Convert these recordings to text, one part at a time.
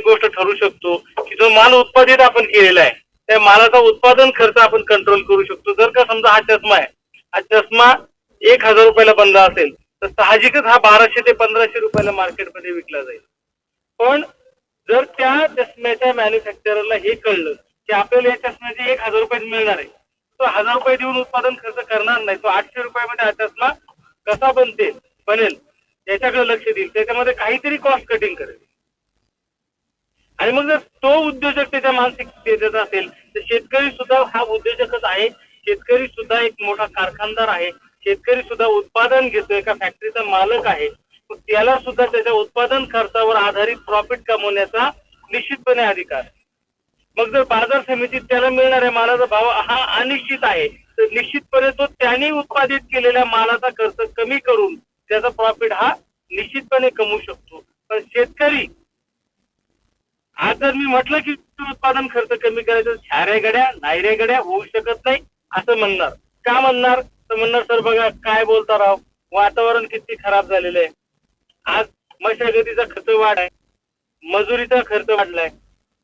गोष्ट ठरू शकतो की जो माल उत्पादित आपण केलेला आहे त्या मालाचा उत्पादन खर्च आपण कंट्रोल करू शकतो. जर का समजा हा चष्मा आहे, हा चष्मा 1,000 रुपयाला बनला असेल तर साहजिकच हा 1200 ते 1500 रुपयाला मार्केटमध्ये विकला जाईल. पण जर त्या चष्म्याच्या मॅन्युफॅक्चररला हे कळलं की आपल्याला या चष्म्याचे 1,000 रुपयात मिळणार आहे, तो 1,000 रुपये देऊन उत्पादन खर्च करणार नाही. तो 800 रुपयामध्ये हा चष्मा कसा बनेल याच्याकडे लक्ष देईल, त्याच्यामध्ये काहीतरी कॉस्ट कटिंग करेल. आणि मग जर तो उद्योजक त्याच्या मानसिकतेत असेल तर शेतकरी सुद्धा हा उद्योजकच आहे. शेतकरी सुद्धा एक मोठा कारखानदार आहे. शेतकरी सुद्धा उत्पादन घेतो, एका फॅक्टरीचा मालक आहे. त्याला सुद्धा त्याच्या उत्पादन खर्चावर आधारित प्रॉफिट कमवण्याचा निश्चितपणे अधिकार. मग जर बाजार समितीत त्याला मिळणाऱ्या मालाचा भाव हा अनिश्चित आहे तर निश्चितपणे तो त्याने उत्पादित केलेल्या मालाचा खर्च कमी करून त्याचा प्रॉफिट हा निश्चितपणे कमवू शकतो. पण शेतकरी आज जर मी म्हटलं की उत्पादन खर्च कमी करायचं, छाऱ्या गड्या नाही रे गड्या होऊ शकत नाही असं म्हणणार. का म्हणणार तर म्हणणार सर बघा काय बोलता राव, वातावरण किती खराब झालेलं आहे. आज मशागतीचा खर्च वाढ आहे, मजुरीचा खर्च वाढलाय,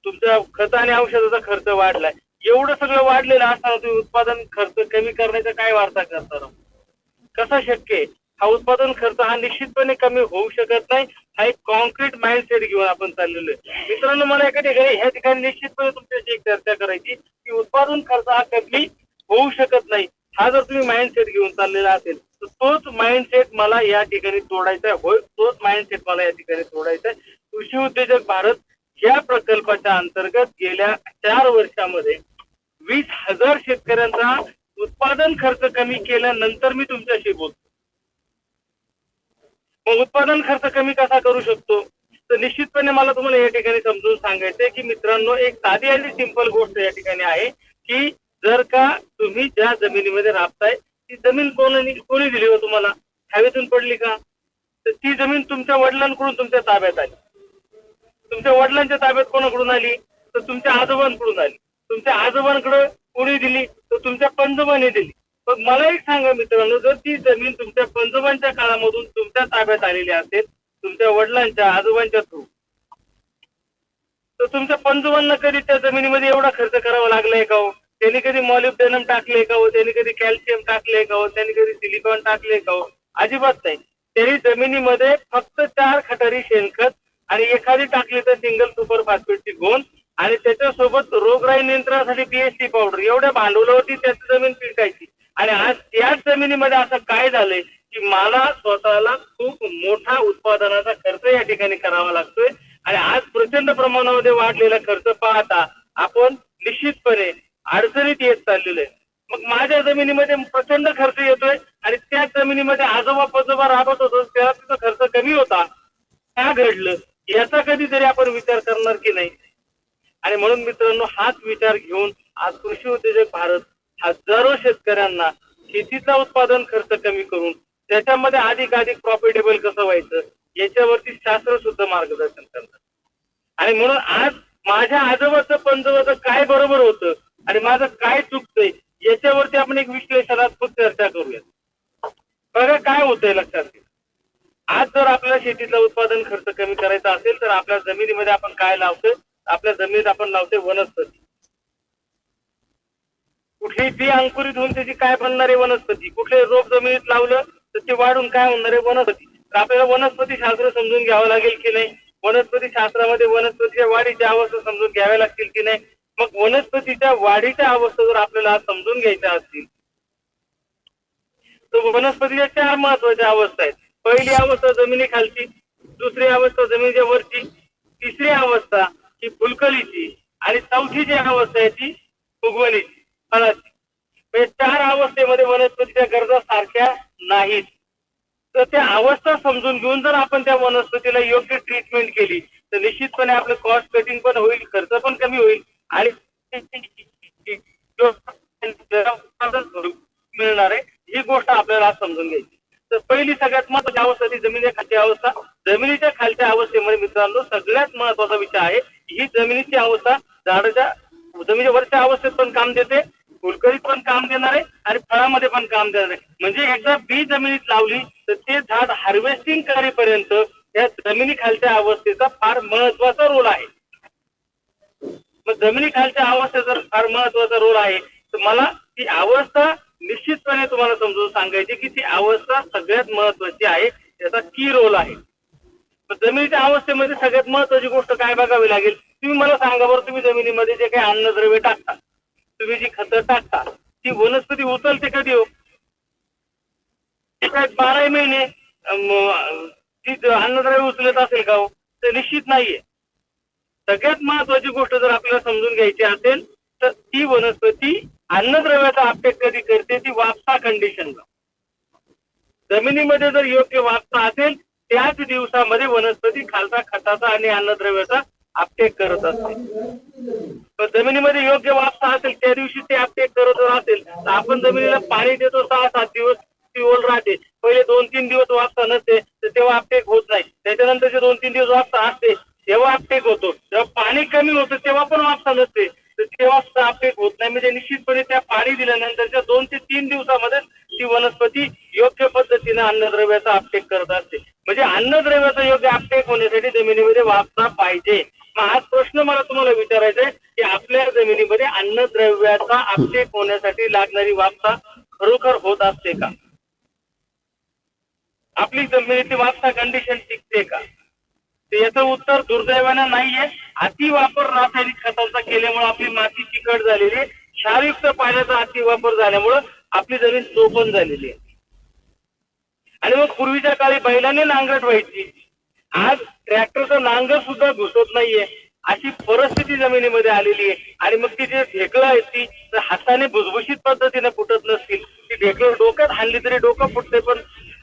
तुमच्या खत आणि औषधाचा खर्च वाढलाय. एवढं सगळं वाढलेलं असताना तुम्ही उत्पादन खर्च कमी करण्याचा काय वार्ता करता राव? कसा शक्य आहे? हा उत्पादन खर्च हा निश्चितपणे कमी होऊ शकत नाही. हा एक कॉन्क्रीट माइंडसेट घेऊन आपण चाललेलो आहे. मित्रांनो, मला एका ठिकाणी ह्या ठिकाणी निश्चितपणे तुमच्याशी एक चर्चा करायची की उत्पादन खर्च हा कमी होऊ शकत नाही. हा जर तुम्ही माइंडसेट घेऊन चाललेला असेल तर तोच माइंडसेट मला या ठिकाणी तोडायचा आहे. होय, तोच माइंडसेट मला या ठिकाणी तोडायचा आहे. कृषी उद्योजक भारत या प्रकल्पाच्या अंतर्गत गेल्या 4 वर्षामध्ये 20,000 शेतकऱ्यांचा उत्पादन खर्च कमी केल्यानंतर मी तुमच्याशी बोलतो. मग उत्पादन खर्च कमी कसा करू शकतो तर निश्चितपणे मला तुम्हाला या ठिकाणी समजून सांगायचंय की मित्रांनो, एक साधी आणि सिंपल गोष्ट या ठिकाणी आहे की जर का तुम्ही ज्या जमिनीमध्ये राबताय ती जमीन कोणी दिली हो तुम्हाला? हवेतून पडली का? तर ती जमीन तुमच्या वडिलांकडून तुमच्या ताब्यात आली. तुमच्या वडिलांच्या ताब्यात कोणाकडून आली तर तुमच्या आजोबांकडून आली. तुमच्या आजोबांकडे कोणी दिली तर तुमच्या पंजोबांनी दिली. मग मला एक सांगा मित्रांनो, जर ती जमीन तुमच्या पंजोबांच्या काळामधून तुमच्या ताब्यात आलेली असेल तुमच्या वडिलांच्या आजोबांच्या थ्रू, तर तुमच्या पंजोबांना कधी त्या जमिनीमध्ये एवढा खर्च करावा लागलाय का हो? त्यांनी कधी मॉलिब्डेनम टाकले का हो? त्यांनी कधी कॅल्शियम टाकले का हो? त्यांनी कधी सिलिकॉन टाकले का हो? अजिबात नाही. त्यांनी जमिनीमध्ये फक्त 4 खटारी शेणखत आणि एखादी टाकली तर सिंगल सुपर फॉस्फेटची गोण आणि त्याच्यासोबत रोगराई नियंत्रणासाठी पीएचटी पावडर, एवढ्या भांडवलावरती त्याची जमीन पिकायची. आणि आज त्याच जमिनीमध्ये असं काय झालंय की मला स्वतःला खूप मोठा उत्पादनाचा खर्च या ठिकाणी करावा लागतोय. आणि आज प्रचंड प्रमाणामध्ये वाढलेला खर्च पाहता आपण निश्चितपणे अडचणीत येत चाललेलो आहे. मग माझ्या जमिनीमध्ये प्रचंड खर्च येतोय आणि त्याच जमिनीमध्ये आजोबा पंजोबा राबत होतो त्याला तिचा खर्च कमी होता. का घडलं याचा कधीतरी आपण विचार करणार की नाही? आणि म्हणून मित्रांनो, हाच विचार घेऊन आज कृषी उद्योजक भारत हजारो शेतकऱ्यांना शेतीचा उत्पादन खर्च कमी करून त्याच्यामध्ये अधिक प्रॉफिटेबल कसं व्हायचं याच्यावरती शास्त्र सुद्धा मार्गदर्शन करतात. आणि म्हणून आज माझ्या आजोबाचं पंजोबाचं काय बरोबर होतं आणि माझं काय चुकतंय याच्यावरती आपण एक विश्लेषणात्मक चर्चा करूया. बघा काय होतंय लक्षात घ्या. आज जर आपल्याला शेतीतला उत्पादन खर्च कमी करायचा असेल तर आपल्या जमिनीमध्ये आपण काय लावतोय? आपल्या जमिनीत आपण लावतोय वनस्पती. कुठली बी अंकुरित होऊन त्याची काय बनणार आहे? वनस्पती. कुठले रोप जमिनीत लावलं तर ते वाढून काय होणार आहे? वनस्पती. तर आपल्याला वनस्पती शास्त्र समजून घ्यावं लागेल की नाही? वनस्पती शास्त्रामध्ये वनस्पतीच्या वाढीच्या अवस्था समजून घ्याव्या लागतील की नाही? मग वनस्पतीच्या वाढीच्या अवस्था जर आपल्याला समजून घ्यायच्या असतील तर वनस्पतीच्या 4 महत्वाच्या अवस्था आहेत. पहिली अवस्था जमिनीखालची, दुसरी अवस्था जमिनीच्या वरची, तिसरी अवस्था ही फुलकळीची आणि चौथी जी अवस्था आहे ती उगवणीची, फळाची. म्हणजे 4 अवस्थेमध्ये वनस्पतीच्या गरजा सारख्या नाहीत. तर त्या अवस्था समजून घेऊन जर आपण त्या वनस्पतीला योग्य ट्रीटमेंट केली तर निश्चितपणे आपलं कॉस्ट कटिंग पण होईल, खर्च पण कमी होईल आणि मिळणार आहे ही गोष्ट आपल्याला समजून घ्यायची. तर पहिली सगळ्यात महत्वाची अवस्था ती जमिनीच्या खालची अवस्था. जमिनीच्या खालच्या अवस्थेमध्ये मित्रांनो सगळ्यात महत्वाचा विषय आहे ही जमिनीची अवस्था. झाडाच्या जमिनीच्या वरच्या अवस्थेत पण काम देते, फुलकळीत पण काम देणार आहे आणि फळामध्ये पण काम देणार आहे. म्हणजे एकदा बी जमिनीत लावली तर ते झाड हार्वेस्टिंग करेपर्यंत त्या जमिनी खालच्या अवस्थेचा फार महत्वाचा रोल आहे. मग जमिनीखालच्या अवस्थेचा फार महत्वाचा रोल आहे. तर मला ती अवस्था निश्चितपणे तुम्हाला समजून सांगायची की ती अवस्था सगळ्यात महत्वाची आहे, त्याचा की रोल आहे. जमिनीच्या अवस्थेमध्ये सगळ्यात महत्वाची गोष्ट काय बघावी लागेल, तुम्ही मला सांगा बरं, तुम्ही जमिनीमध्ये जे काही अन्नद्रव्य टाकता, तुम्ही जी खतं टाकता, ती वनस्पती उचलते कधी हो? काय 12 महिने ती अन्नद्रव्य उचलत असेल का हो? तर निश्चित नाहीये. सगळ्यात महत्वाची गोष्ट जर आपल्याला समजून घ्यायची असेल तर ती वनस्पती अन्नद्रव्याचा अपटेक कधी करते, ती वापसा कंडिशनला. जमिनीमध्ये जर योग्य वापसा असेल त्याच दिवसामध्ये वनस्पती खालचा खताचा आणि अन्नद्रव्याचा अपटेक करत असते. पण जमिनीमध्ये योग्य वापसा असेल त्या दिवशी ते अपटेक करत असेल तर आपण जमिनीला पाणी देतो 6-7 दिवस ती ओल राहते. पहिले 2-3 दिवस वापसा नसते तर तेव्हा अपटेक होत नाही. त्याच्यानंतरचे 2-3 दिवस वापसा असते तेव्हा अपटेक होतो. जेव्हा पाणी कमी होतं तेव्हा पण वापसा नसते तर तेव्हा सुद्धा अपटेक होत नाही. म्हणजे निश्चितपणे त्या पाणी दिल्यानंतरच्या 2 ते 3 दिवसामध्ये ती वनस्पती योग्य पद्धतीने अन्नद्रव्याचा अपटेक करत असते. म्हणजे अन्नद्रव्याचा योग्य अपटेक होण्यासाठी जमिनीमध्ये वापसा पाहिजे. मग हा प्रश्न मला तुम्हाला विचारायचा आहे की आपल्या जमिनीमध्ये अन्नद्रव्याचा अपटेक होण्यासाठी लागणारी वापसा खरोखर होत असते का? आपली जमिनीची वापसा कंडिशन टिकते का? तर याचं उत्तर दुर्दैवानं नाहीये. अति वापर रासायनिक खतांचा केल्यामुळे आपली माती चिकट झालेली आहे. क्षारयुक्त पाण्याचा अति वापर झाल्यामुळे आपली जमीन चोपण झालेली आहे. आणि मग पूर्वीच्या काळी बैलाने नांगरट व्हायची, आज ट्रॅक्टरचं नांगर सुद्धा घुसत नाहीये, अशी परिस्थिती जमिनीमध्ये आलेली आहे. आणि मग ती जे ढेकळं आहेत ती तर हाताने भुसभुशीत पद्धतीने फुटत नसतील, ती ढेकळं डोक्यात हाणली तरी डोकं फुटते, पण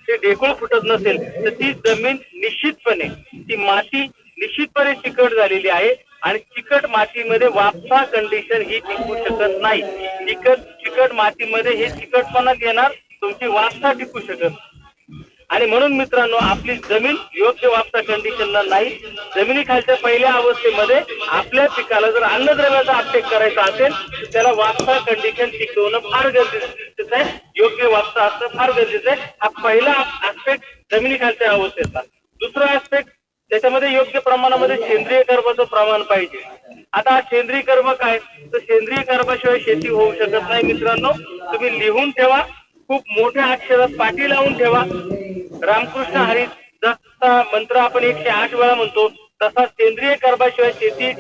ते ढेकूळ फुटत नसेल तर ती जमीन निश्चितपणे, ती माती निश्चितपणे चिकट झालेली आहे. आणि चिकट मातीमध्ये वापसा कंडिशन ही टिकू शकत नाही. चिकट मातीमध्ये हे चिकटपणा घेणार, तुमची वापसा टिकू शकत. आणि म्हणून मित्रांनो, आपली जमीन योग्य वापसा कंडिशनला नाही. जमिनीखालच्या पहिल्या अवस्थेमध्ये आपल्या पिकाला जर अन्नद्रव्याचा अपटेक करायचा असेल तर त्याला वापसा कंडिशन टिकवणं फार गरजेचं आहे. योग्य वापसा असणं फार गरजेचं आहे. हा पहिला ऍस्पेक्ट जमिनीखालच्या अवस्थेचा. दुसरा ऍस्पेक्ट, त्याच्यामध्ये योग्य प्रमाणामध्ये सेंद्रिय कर्बाचं प्रमाण पाहिजे. आता सेंद्रिय कर्ब काय, तर सेंद्रिय कर्बाशिवाय शेती होऊ शकत नाही. मित्रांनो, तुम्ही लिहून ठेवा, खूप मोठ्या अक्षरात पाठी लावून ठेवा. रामकृष्ण हरी जसा मंत्र आपण 108 वेळा म्हणतो, तसा सेंद्रिय कर्बाशिवाय शेती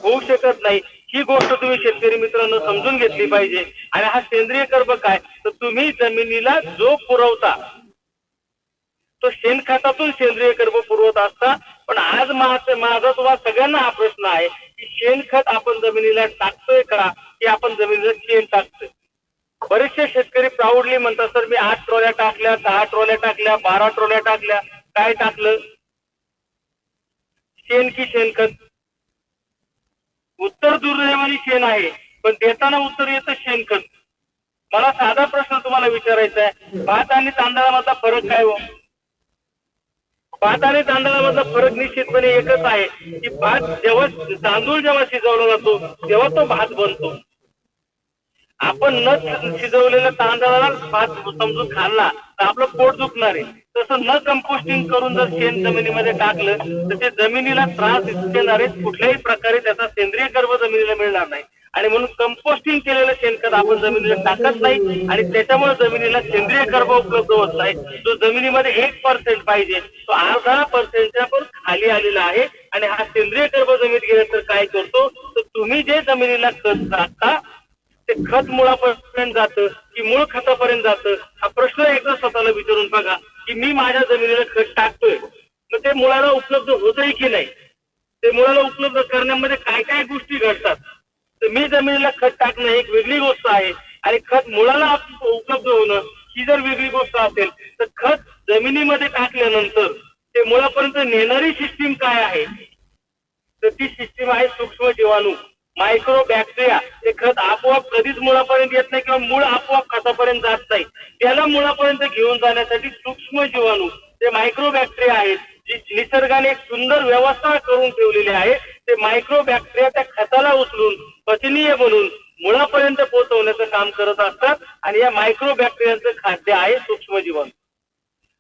होऊ शकत नाही. ही गोष्ट तुम्ही शेतकरी मित्रांनो समजून घेतली पाहिजे. आणि हा सेंद्रिय कर्ब काय, तर तुम्ही जमिनीला जो पुरवता तो शेणखतातून सेंद्रिय कर्ब पुरवत असता. पण आज माझा तुम्हाला सगळ्यांना हा प्रश्न आहे की शेणखत आपण जमिनीला टाकतोय का, की आपण जमिनीला शेण टाकतोय? बरेचसे शेतकरी प्राऊडली म्हणतात, सर मी 8 ट्रॉल्या टाकल्या, 10 ट्रॉल्या टाकल्या, 12 ट्रॉल्या टाकल्या. काय टाकलं? शेण की शेणखत? उत्तर दुर्दैवाने शेण आहे, पण देताना उत्तर येतं शेणखत. मला साधा प्रश्न तुम्हाला विचारायचा आहे, भात आणि तांदळामधला फरक काय हो? भात आणि तांदळामधला फरक निश्चितपणे एकच आहे की भात जेव्हा तांदूळ जेव्हा शिजवला जातो तेव्हा तो भात बनतो. आपण न शिजवलेल्या तांदळाला भात समजून खाल्ला तर आपलं पोट दुखणार आहे. तसं न कंपोस्टिंग करून जर शेण जमिनीमध्ये टाकलं तर ते जमिनीला त्रास देणार आहे. कुठल्याही प्रकारे त्याचा सेंद्रिय कर्ब जमिनीला मिळणार नाही. आणि म्हणून कंपोस्टिंग केलेलं शेणखत आपण जमिनीला टाकत नाही आणि त्याच्यामुळे जमिनीला सेंद्रिय कर्ब उपलब्ध होत नाही. जो जमिनीमध्ये 1% पाहिजे तो 0.5% पण खाली आलेला आहे. आणि हा सेंद्रिय कर्ब जमिनीत गेल्यानंतर काय करतो, तर तुम्ही जे जमिनीला खत टाकता ते खत मुळापर्यंत जातं की मूळ खतापर्यंत जातं, हा प्रश्न एकदा स्वतःला विचारून बघा की मी माझ्या जमिनीला खत टाकतोय, मग ते मुळाला उपलब्ध होतही की नाही? ते मुळाला उपलब्ध करण्यामध्ये काय काय गोष्टी घडतात. तर मी जमिनीला खत टाकणं एक वेगळी गोष्ट आहे आणि खत मुळाला उपलब्ध होणं ही जर वेगळी गोष्ट असेल तर खत जमिनीमध्ये टाकल्यानंतर ते मुळापर्यंत नेणारी सिस्टीम काय आहे, तर ती सिस्टीम आहे सूक्ष्म जीवाणू, मायक्रो बॅक्टेरिया. ते खत आपोआप कधीच मुळापर्यंत येत नाही किंवा मूळ आपोआप खतापर्यंत जात नाही. त्याला मुळापर्यंत घेऊन जाण्यासाठी सूक्ष्म जीवाणू, ते मायक्रो बॅक्टेरिया आहेत, जी निसर्गाने एक सुंदर व्यवस्था करून ठेवलेली आहे. ते मायक्रो बॅक्टेरिया त्या खताला उचलून पचनीय बनवून मुळापर्यंत पोहोचवण्याचं काम करत असतात. आणि या मायक्रो बॅक्टेरियाचं खाद्य आहे सूक्ष्म जीवाणू.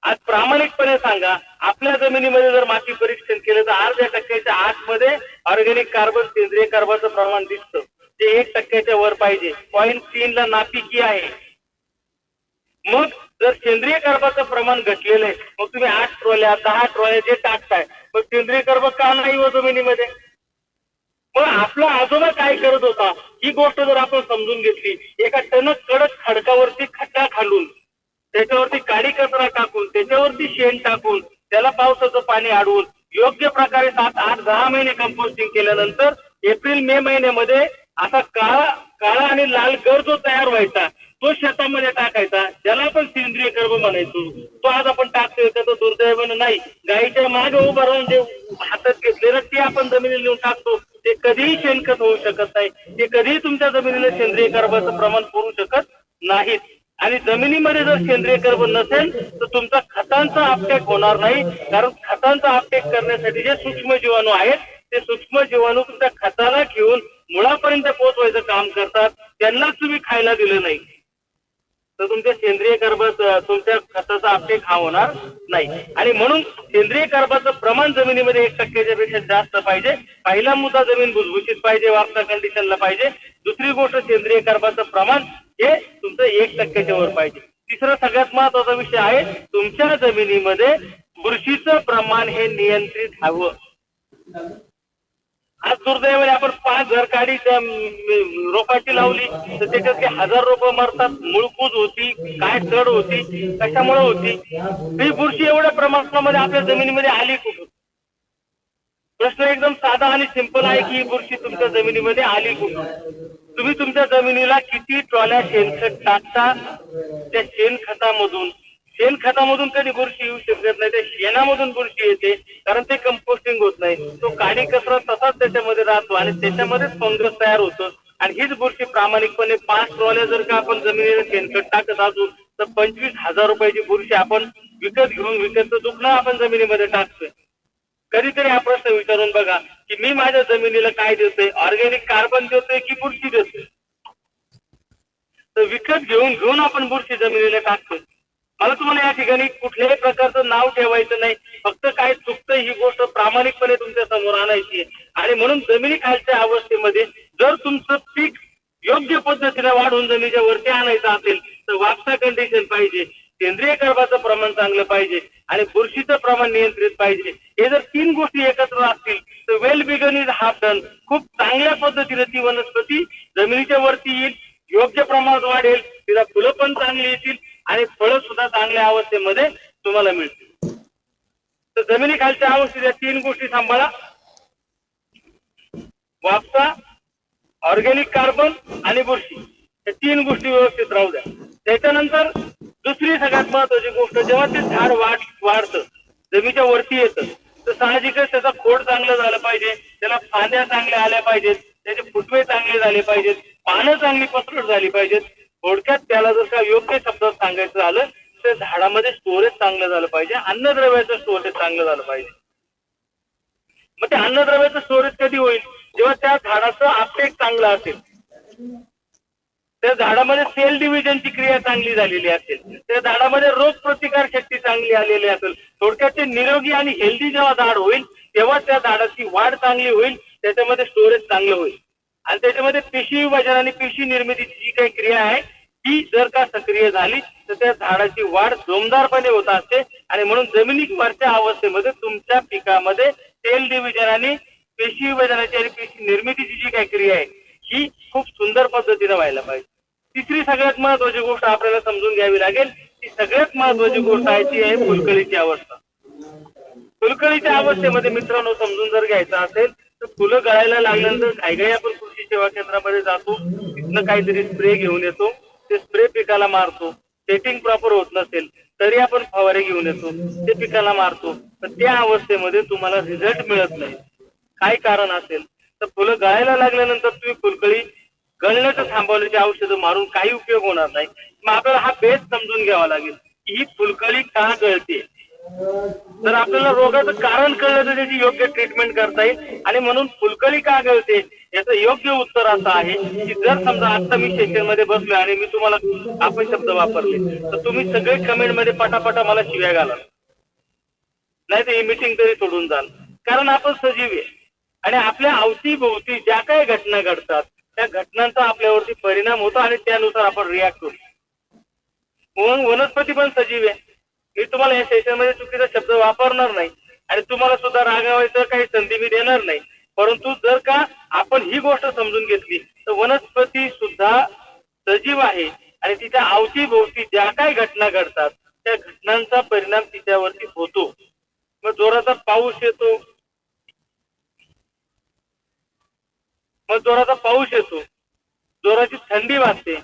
आज प्रामाणिकपणे सांगा, आपल्या जमिनीमध्ये जर माती परीक्षण केलं तर 0.5% आतमध्ये ऑर्गॅनिक कार्बन सेंद्रिय कार्बनचं प्रमाण दिसतं, ते 1% वर पाहिजे. 0.3 ला नापिकी आहे. मग जर सेंद्रिय कर्बाचं प्रमाण घटलेलं आहे, मग तुम्ही 8 ट्रॉल्या 10 ट्रॉल्या जे टाकताय, मग सेंद्रिय कर्ब का नाही हो जमिनीमध्ये? मग आपला आजोबा काय करत होता, ही गोष्ट जर आपण समजून घेतली, एका टणक कडक खडकावरती खड्डा खालून, त्याच्यावरती काडी कचरा टाकून, त्याच्यावरती शेण टाकून, त्याला पावसाचं पाणी अडवून योग्य प्रकारे 7, 8, 10 महिने कंपोस्टिंग केल्यानंतर एप्रिल मे महिन्यामध्ये असा काळा काळा आणि लाल गर जो तयार व्हायचा, तो शेतामध्ये टाकायचा, ज्याला आपण सेंद्रिय कर्ब म्हणायचो. तो आज आपण टाकतोय का? तो दुर्दैवानं नाही. गाईच्या मागे उभं राहून जे हातात घेतले ना, ते आपण जमिनीला नेऊन टाकतो. ते कधीही शेणखत होऊ शकत नाही. ते कधीही तुमच्या जमिनीला सेंद्रिय कर्बाचं प्रमाण पुरू शकत नाहीत. आणि जमिनीमध्ये जर सेंद्रिय कर्ब नसेल तर तुमचा खतांचा अपटेक होणार नाही. कारण खतांचा अपटेक करण्यासाठी जे सूक्ष्म जीवाणू आहेत, ते सूक्ष्म जीवाणू तुमच्या खताला घेऊन मुळापर्यंत पोहोचवायचं काम करतात. त्यांनाच तुम्ही खायला दिलं नाही तर तुमच्या सेंद्रिय कर्बाचं, तुमच्या खताचा अपटेक हा होणार नाही. आणि म्हणून सेंद्रिय कर्बाचं प्रमाण जमिनीमध्ये 1%च्या पेक्षा जास्त पाहिजे. पहिला मुद्दा, जमीन भुसभुशीत पाहिजे, वापसा कंडिशनला पाहिजे. दुसरी गोष्ट, सेंद्रिय कर्बाचं प्रमाण हे तुमचं 1%च्या वर पाहिजे. तिसरा सगळ्यात महत्वाचा विषय आहे, तुमच्या जमिनीमध्ये बुरशीचं प्रमाण हे नियंत्रित हवं. आज दुर्दैवाने आपण 5 घरकाडी त्या रोपाची लावली तर त्याच्यातले 1000 रोपं मरतात. मुळकूज होती, काय चढ होती, कशामुळे होती? ही बुरशी एवढ्या प्रमाणामध्ये आपल्या जमिनीमध्ये आली कुठून? प्रश्न एकदम साधा आणि सिंपल आहे की ही बुरशी तुमच्या जमिनीमध्ये आली कुठून? तुम्ही तुमच्या जमिनीला किती ट्रॉल्या शेणखत टाकता, त्या शेणखतामधून कधी बुरशी येऊ शकत नाही. त्या शेणामधून बुरशी येते, कारण ते कंपोस्टिंग होत नाही. तो काडी कचरा तसाच त्याच्यामध्ये राहतो आणि त्याच्यामध्येच फंगस तयार होतं. आणि हीच बुरशी प्रामाणिकपणे 5 ट्रॉल्या जर का आपण जमिनीला शेणखत टाकत असू तर 25,000 रुपयाची बुरशी आपण विकत दुखणं आपण जमिनीमध्ये टाकतोय. कधीतरी हा प्रश्न विचारून बघा की मी माझ्या जमिनीला काय देतोय, ऑर्गॅनिक कार्बन देतोय की बुरशी देतोय? तर विकत घेऊन आपण बुरशी जमिनीला टाकतोय. मला तुम्हाला या ठिकाणी कुठल्याही प्रकारचं नाव ठेवायचं नाही, फक्त काय चुकतं ही गोष्ट प्रामाणिकपणे तुमच्या समोर आणायची आहे. आणि म्हणून जमिनीखालच्या अवस्थेमध्ये जर तुमचं पीक योग्य पद्धतीने वाढवून जमिनीच्या वरती आणायचं असेल तर वापसा कंडिशन पाहिजे, सेंद्रिय कर्बाचं प्रमाण चांगलं पाहिजे आणि बुरशीचं प्रमाण नियंत्रित पाहिजे. हे जर 3 गोष्टी एकत्र असतील तर well begun is half done. खूप चांगल्या पद्धतीने ती वनस्पती जमिनीच्या वरती येईल, योग्य प्रमाणात वाढेल, तिला फुलं पण चांगली येतील आणि फळं सुद्धा चांगल्या अवस्थेमध्ये तुम्हाला मिळतील. तर जमिनीखालच्या अवस्थेत या 3 गोष्टी सांभाळा. वापसा, ऑर्गॅनिक कार्बन आणि बुरशी, या 3 गोष्टी व्यवस्थित राहू द्या. त्याच्यानंतर दुसरी सगळ्यात महत्वाची गोष्ट, जेव्हा ते झाड वाढतं, जमिनीच्या वरती येतं, तर साहजिकच त्याचा खोड चांगलं झालं पाहिजे, त्याला फांद्या चांगल्या आल्या पाहिजेत, त्याचे फुटवे चांगले झाले पाहिजेत, पानं चांगली पसरट झाली पाहिजेत. थोडक्यात त्याला जर का योग्य शब्दात सांगायचं झालं तर झाडामध्ये स्टोरेज चांगलं झालं पाहिजे, अन्नद्रव्याचं स्टोरेज चांगलं झालं पाहिजे. मग ते अन्नद्रव्याचं स्टोरेज कधी होईल? जेव्हा त्या झाडाचं अपटेक चांगलं असेल, त्या झाडामध्ये सेल डिव्हिजनची क्रिया चांगली झालेली असेल, त्या झाडामध्ये रोग प्रतिकार शक्ती चांगली आलेली असेल, थोडक्यात ते निरोगी आणि हेल्दी जेव्हा झाड होईल तेव्हा त्या झाडाची वाढ चांगली होईल, त्याच्यामध्ये स्टोरेज चांगलं होईल. आणि त्याच्यामध्ये पेशी विभाजन आणि पेशी निर्मितीची जी काही क्रिया आहे ती जर का सक्रिय झाली तर त्या झाडाची वाढ जोमदारपणे होत असते. आणि म्हणून जमिनीवरच्या अवस्थेमध्ये तुमच्या पिकामध्ये सेल डिव्हिजन आणि पेशी विभाजनाची आणि पेशी निर्मितीची जी काही क्रिया आहे ही खूप सुंदर पद्धतीने व्हायला पाहिजे. तिसरी सगळ्यात महत्वाची गोष्ट आपल्याला समजून घ्यावी लागेल, ती सगळ्यात महत्वाची गोष्ट आहे ती आहे फुलकळीची अवस्था. फुलकळीच्या अवस्थेमध्ये मित्रांनो समजून जर घ्यायचं असेल तर फुलं गळायला लागल्यानंतर घाईघाई आपण कृषी सेवा केंद्रामध्ये जातो, तिथनं काहीतरी स्प्रे घेऊन येतो, ते स्प्रे पिकाला मारतो. सेटिंग प्रॉपर होत नसेल तरी आपण फवारे घेऊन येतो, ते पिकाला मारतो, तर त्या अवस्थेमध्ये तुम्हाला रिझल्ट मिळत नाही. काय कारण असेल तर फुलं गळायला लागल्यानंतर तुम्ही फुलकळी गळण्याचं थांबवण्याची औषधं मारून काही उपयोग होणार नाही. मग आपल्याला हा बेस समजून घ्यावा लागेल की ही फुलकळी का गळते. जर आपल्याला रोगाचं कारण कळलं तर त्याची योग्य ट्रीटमेंट करता येईल. आणि म्हणून फुलकळी का गळते याचं योग्य उत्तर असं आहे की जर समजा आता मी सेशन मध्ये बसलो आणि मी तुम्हाला आपण शब्द वापरले तर तुम्ही सगळे कमेंट मध्ये पटापटा मला शिव्या घाला, नाही तर ही मीटिंग तरी सोडून जाल. कारण आपण सजीव आहे आणि आपल्या अवतीभोवती ज्या काही घटना घडतात त्या घटनांचा आपल्यावरती परिणाम होतो आणि त्यानुसार आपण रिॲक्ट होतो. म्हणून वनस्पती पण सजीव आहे. मी तुम्हाला या सेशन मध्ये चुकीचा शब्द वापरणार नाही आणि तुम्हाला सुद्धा रागावायचं काही संधी मी देणार नाही. परंतु जर का आपण ही गोष्ट समजून घेतली तर वनस्पती सुद्धा सजीव आहे आणि तिच्या अवतीभोवती ज्या काही घटना घडतात त्या घटनांचा परिणाम तिच्यावरती होतो. मग जोराचा पाऊस येतो, जोराची थंडी वाजते,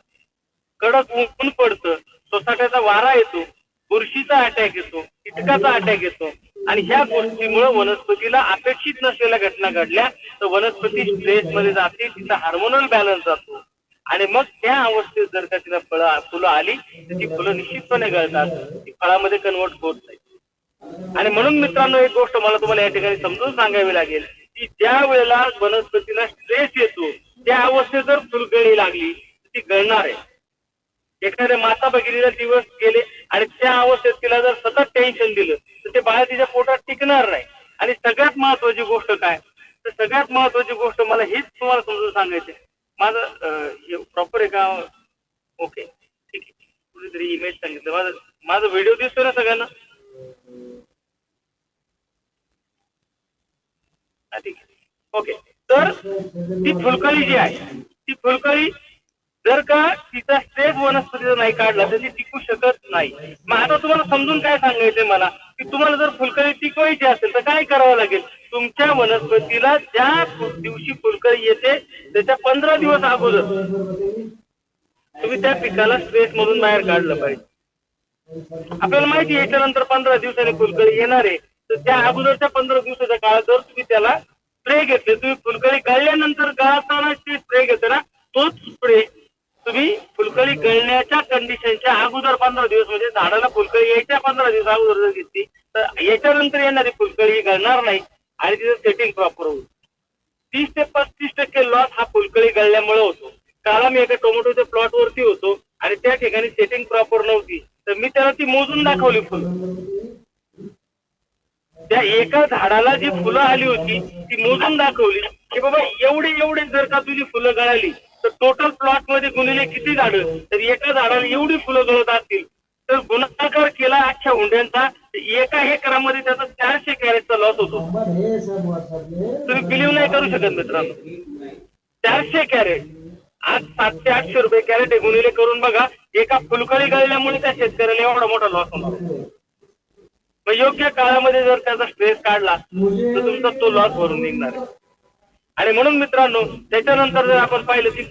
कडक ऊन पडतं, सोसाट्याचा वारा येतो, बुरशीचा अटॅक येतो, कीटकाचा अटॅक येतो आणि ह्या गोष्टीमुळे वनस्पतीला अपेक्षित नसलेल्या घटना घडल्या तर वनस्पती स्ट्रेस मध्ये जाते, तिचा हार्मोनल बॅलन्स जातो आणि मग त्या अवस्थेत जर का तिला फुलं आली तर ती फुलं निश्चितपणे गळतात, ती फळामध्ये कन्वर्ट होत नाही. आणि म्हणून मित्रांनो एक गोष्ट मला तुम्हाला या ठिकाणी समजून सांगावी लागेल की ज्या वेळेला वनस्पतीला स्ट्रेस येतो त्या अवस्थेत जर फुलकळी लागली तर ती गळणार आहे. एखाद्या माता भगिनीला दिवस गेले आणि त्या अवस्थेत तिला जर सतत टेन्शन दिलं तर ते बाळ तिच्या पोटात टिकणार नाही. आणि सगळ्यात महत्वाची गोष्ट काय, तर सगळ्यात महत्वाची गोष्ट मला हेच तुम्हाला समजून सांगायचे. माझं प्रॉपर आहे का? ओके ठीक आहे. कुठेतरी इमेज सांगितलं, माझा व्हिडिओ दिसतोय ना सगळ्यांना? ठीक आहे, ओके. तर ती फुलकळी जी आहे ती फुलकळी जर का तिचा स्ट्रेस वनस्पतीचा नाही काढला तर ती टिकू शकत नाही. मग आता तुम्हाला समजून काय सांगायचंय मला की तुम्हाला जर फुलकळी टिकवायची असेल तर काय करावं लागेल? तुमच्या वनस्पतीला ज्या दिवशी फुलकळी येते त्याच्या 15 दिवस अगोदर तुम्ही त्या पिकाला स्ट्रेस मधून बाहेर काढलं पाहिजे. आपल्याला माहिती आहे याच्यानंतर 15 दिवसांनी फुलकळी येणार आहे तर त्या अगोदरच्या 15 दिवसाच्या काळात जर तुम्ही त्याला स्प्रे घेतले, तुम्ही फुलकळी गळल्यानंतर गळताना स्प्रे घेते ना तोच स्प्रे तुम्ही फुलकळी गळण्याच्या कंडिशनच्या अगोदर 15 दिवस म्हणजे झाडाला फुलकळी यायच्या 15 दिवस अगोदर जर घेतली तर याच्यानंतर येणारी फुलकळी गळणार नाही आणि तिचं सेटिंग प्रॉपर होईल. 30 ते 35% लॉस हा फुलकळी गळल्यामुळे होतो. काल मी एका टोमॅटोच्या प्लॉट वरती होतो आणि त्या ठिकाणी सेटिंग प्रॉपर नव्हती तर मी त्याला ती मोजून दाखवली फुलं. त्या एका झाडाला जी फुलं आली होती ती मोजून दाखवली की बाबा एवढे जर का तुझी फुलं गळाली तर टोटल प्लॉट मध्ये गुणिले किती झाडं, तर एका झाडाला एवढी फुलं गळत असतील तर गुणाकार केला अख्ख्या हुंड्यांचा एका एकरामध्ये त्याचा 400 कॅरेटचा लॉस होतो. तुम्ही बिलीव्ह नाही करू शकत मित्रांनो. 400 कॅरेट आज 700-800 रुपये कॅरेट आहे, गुणिले करून बघा. एका फुलकळी गळल्यामुळे त्या शेतकऱ्याला एवढा मोठा लॉस होणार. मग योग्य काळामध्ये जर त्याचा स्ट्रेस काढला तर तुमचा तो लॉस भरून निघणार आहे. आणि म्हणून मित्रांनो त्याच्यानंतर जर आपण पाहिलं की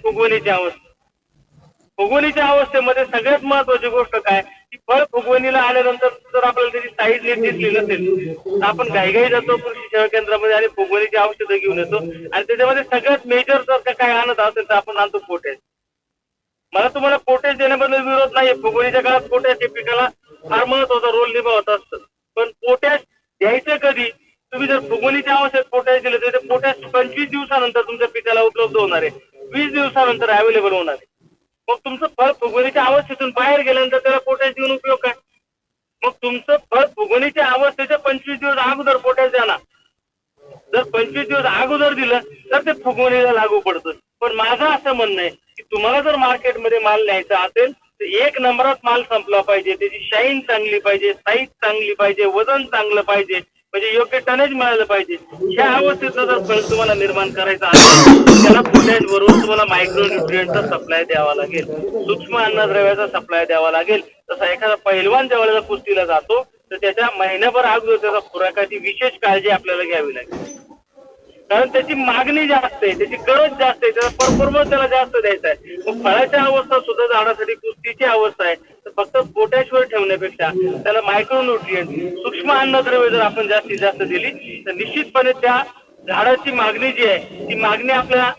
फुगवणीच्या अवस्थेमध्ये सगळ्यात महत्वाची गोष्ट काय की फळ फुगवणीला आल्यानंतर जर आपल्याला त्याची साईज नीट दिसली नसेल तर आपण घाईघाई जातो कृषी सेवा केंद्रामध्ये आणि फुगवणीची औषधं घेऊन येतो आणि त्याच्यामध्ये सगळ्यात मेजर जर का काय आणत असेल तर आपण आणतो पोटॅश. मला तुम्हाला पोटॅश देण्याबद्दल विरोध नाही. फुगवणीच्या काळात पोटॅश हे पिकाला फार महत्वाचा रोल निभावत असतं. पण पोटॅश द्यायचं कधी? तुम्ही जर फुगवणीच्या अवस्थेत पोटॅश दिलं तर ते पोटॅश 25 दिवसानंतर तुमच्या पिकाला उपलब्ध होणार आहे, 20 दिवसानंतर अवेलेबल होणार आहे. मग तुमचं फळ फुगवणीच्या अवस्थेतून बाहेर गेल्यानंतर त्याला पोटॅश देऊन उपयोग काय? मग तुमचं फळ फुगवणीच्या अवस्थेच्या 25 दिवस अगोदर पोटॅश द्या ना. जर 25 दिवस अगोदर दिलं तर ते फुगवणीला लागू पडतं. पण माझं असं म्हणणं आहे की तुम्हाला जर मार्केटमध्ये माल न्यायचा असेल तर एक नंबरात माल संपला पाहिजे, त्याची शाईन चांगली पाहिजे, साईज चांगली पाहिजे, वजन चांगलं पाहिजे, म्हणजे योग्य टनेज मिळालं पाहिजे. ह्या अवस्थेतलं जर फळ तुम्हाला निर्माण करायचं असेल त्याला पोटॅश वरून तुम्हाला मायक्रोन्यूट्रिएंटचा सप्लाय द्यावा लागेल, सूक्ष्म अन्नद्रव्याचा सप्लाय द्यावा लागेल. तसा एखादा पहिलवान ज्यावेळेला कुस्तीला जातो तर त्याच्या महिन्याभर अगोदर त्याचा खुराकाची विशेष काळजी आपल्याला घ्यावी लागेल. कारण त्याची मागणी जास्त आहे, त्याची गरज जास्त आहे, त्याचा परफॉर्मन्स त्याला जास्त द्यायचा आहे. मग फळाची अवस्था सुद्धा झाडासाठी कुस्तीची अवस्था आहे. तर फक्त पोटॅशवर ठेवण्यापेक्षा त्याला मायक्रोन्यूट्रिएंट सूक्ष्म अन्नद्रव्य जर आपण जास्तीत जास्त दिली तर निश्चितपणे त्या झाडाची मागणी जी आहे ती मागणी आपल्याला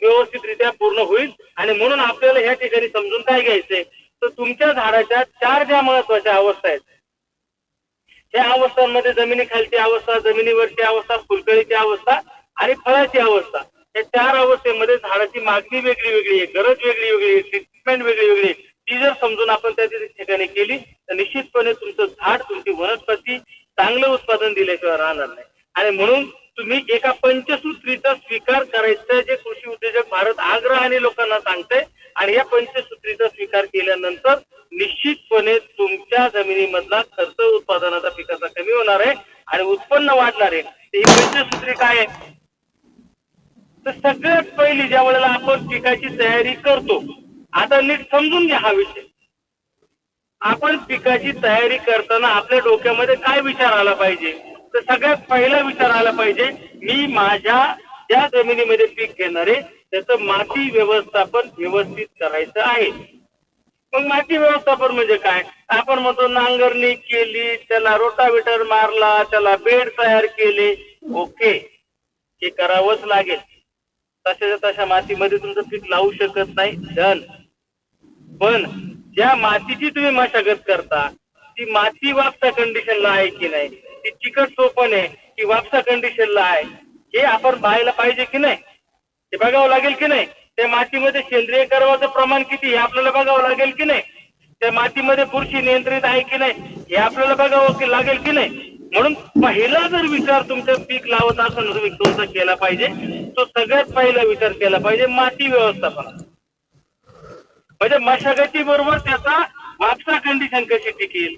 व्यवस्थितरित्या पूर्ण होईल. आणि म्हणून आपल्याला ह्या ठिकाणी समजून काय घ्यायचंय तर तुमच्या झाडाच्या 4 ज्या महत्वाच्या अवस्था आहेत या अवस्थांमध्ये जमिनीखालची अवस्था, जमिनीवरची अवस्था, फुलकळीची अवस्था आणि फळाची अवस्था, या 4 अवस्थेमध्ये झाडाची मागणी वेगळी वेगळी आहे, गरज वेगळी वेगळी आहे, ट्रीटमेंट वेगळी वेगळी आहे. ती जर समजून आपण त्या ठिकाणी केली तर निश्चितपणे तुमचं झाड, तुमची वनस्पती चांगलं उत्पादन दिल्याशिवाय राहणार नाही. आणि म्हणून तुम्ही एका पंचसूत्रीचा स्वीकार करायचा, जे कृषी उद्योजक भारत आग्रहाने लोकांना सांगते, आणि या पंचसूत्रीचा स्वीकार केल्यानंतर निश्चितपणे तुमच्या जमिनीमधला खर्च उत्पादनाचा पिकाचा कमी होणार आहे आणि उत्पन्न वाढणार आहे. ही पंचसूत्री काय आहे? तर सगळ्यात पहिली ज्या वेळेला आपण पिकाची तयारी करतो, आता नीट समजून घ्या हा विषय. आपण पिकाची तयारी करताना आपल्या डोक्यामध्ये काय विचार आला पाहिजे? तर सगळ्यात पहिला विचार आला पाहिजे, मी माझ्या ज्या जमिनीमध्ये पीक घेणार आहे त्याचं माती व्यवस्थापन व्यवस्थित करायचं आहे. मग माती व्यवस्थापन म्हणजे काय? आपण म्हणतो नांगरणी केली, त्याला रोटावेटर मारला, त्याला बेड तयार केले, ओके, हे करावंच लागेल. तशाच्या तशा मातीमध्ये तुमचं पीक लावू शकत नाही, डन. पण ज्या मातीची तुम्ही मशागत करता ती माती वापसा कंडिशनला आहे की नाही, ती चिकट सोपन आहे की वापसा कंडिशनला आहे, हे आपण पाहायला पाहिजे की नाही, हे बघावं लागेल की नाही. त्या मातीमध्ये सेंद्रिय कर्वाचं प्रमाण किती हे आपल्याला बघावं लागेल की नाही. त्या मातीमध्ये बुरशी नियंत्रित आहे की नाही हे आपल्याला बघावं लागेल की नाही. म्हणून पहिला जर विचार तुमचं पीक लावत असेल तुम्ही कोणता केला पाहिजे, तो सगळ्यात पहिला विचार केला पाहिजे माती व्यवस्थापन. म्हणजे मशागती बरोबर त्याचा वापसा कंडिशन कशी टिकेल,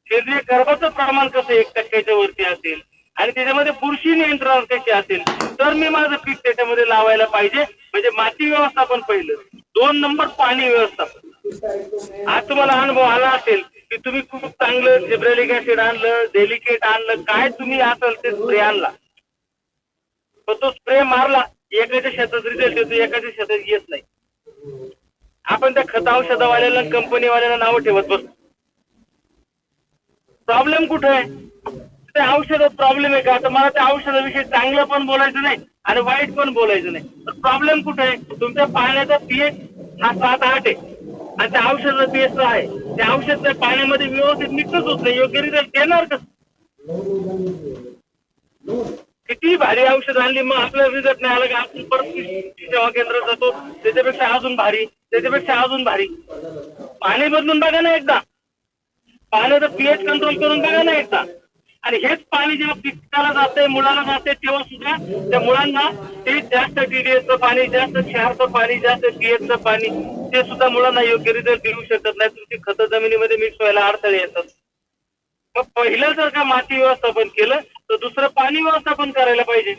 सेंद्रिय कर्बाचं प्रमाण कसं 1% वरती असेल आणि त्याच्यामध्ये बुरशी नियंत्रण कसे असेल, तर मी माझं पीक त्याच्यामध्ये लावायला पाहिजे. म्हणजे माती व्यवस्थापन पहिलं. 2 नंबर पाणी व्यवस्थापन. आज तुम्हाला अनुभव आला असेल की तुम्ही खूप चांगलं जिब्रेलिक ऍसिड आणलं, डेलिकेट आणलं, काय तुम्ही असेल ते स्प्रे आणला, पण तो स्प्रे मारला, एकाच्या शेतात रिझल्ट येतो, एकाच्या शेतात येत नाही. आपण त्या खत औषधवाल्याला, कंपनीवाल्याला नावं ठेवत बसतो. प्रॉब्लेम कुठे आहे? त्या औषधात प्रॉब्लेम आहे का? तर मला त्या औषधाविषयी चांगलं पण बोलायचं नाही आणि वाईट पण बोलायचं नाही. तर प्रॉब्लेम कुठे आहे? तुमच्या पाण्याचा पीएच हा 7-8 आहे आणि त्या औषधाचा पीएच आहे. त्या औषध त्या पाण्यामध्ये व्यवस्थित मिक्सच होत नाही, योग्य रिझल्ट देणार कसं? किती भारी औषध आणली, मग आपल्याला रिझल्ट नाही आला का आपण परत सेवा केंद्रात जातो, त्याच्यापेक्षा अजून भारी, त्याच्यापेक्षा अजून भारी. पाणी बदलून बघा ना एकदा, पाण्याचं पीएच कंट्रोल करून बघा ना एकदा. आणि हेच पाणी जेव्हा पिकाला जाते, मुळाला जाते, तेव्हा सुद्धा त्या मुळांना ते जास्त टीडीएसचं पाणी, जास्त क्षारचं पाणी, जास्त पीएचचं पाणी, ते सुद्धा मुळांना योग्य रिझल्ट देऊ शकत नाही. तुमची खतं जमिनीमध्ये मिक्स व्हायला अडथळे येतात. मग पहिलं जर का माती व्यवस्थापन केलं तर दुसरं पाणी व्यवस्थापन करायला पाहिजे.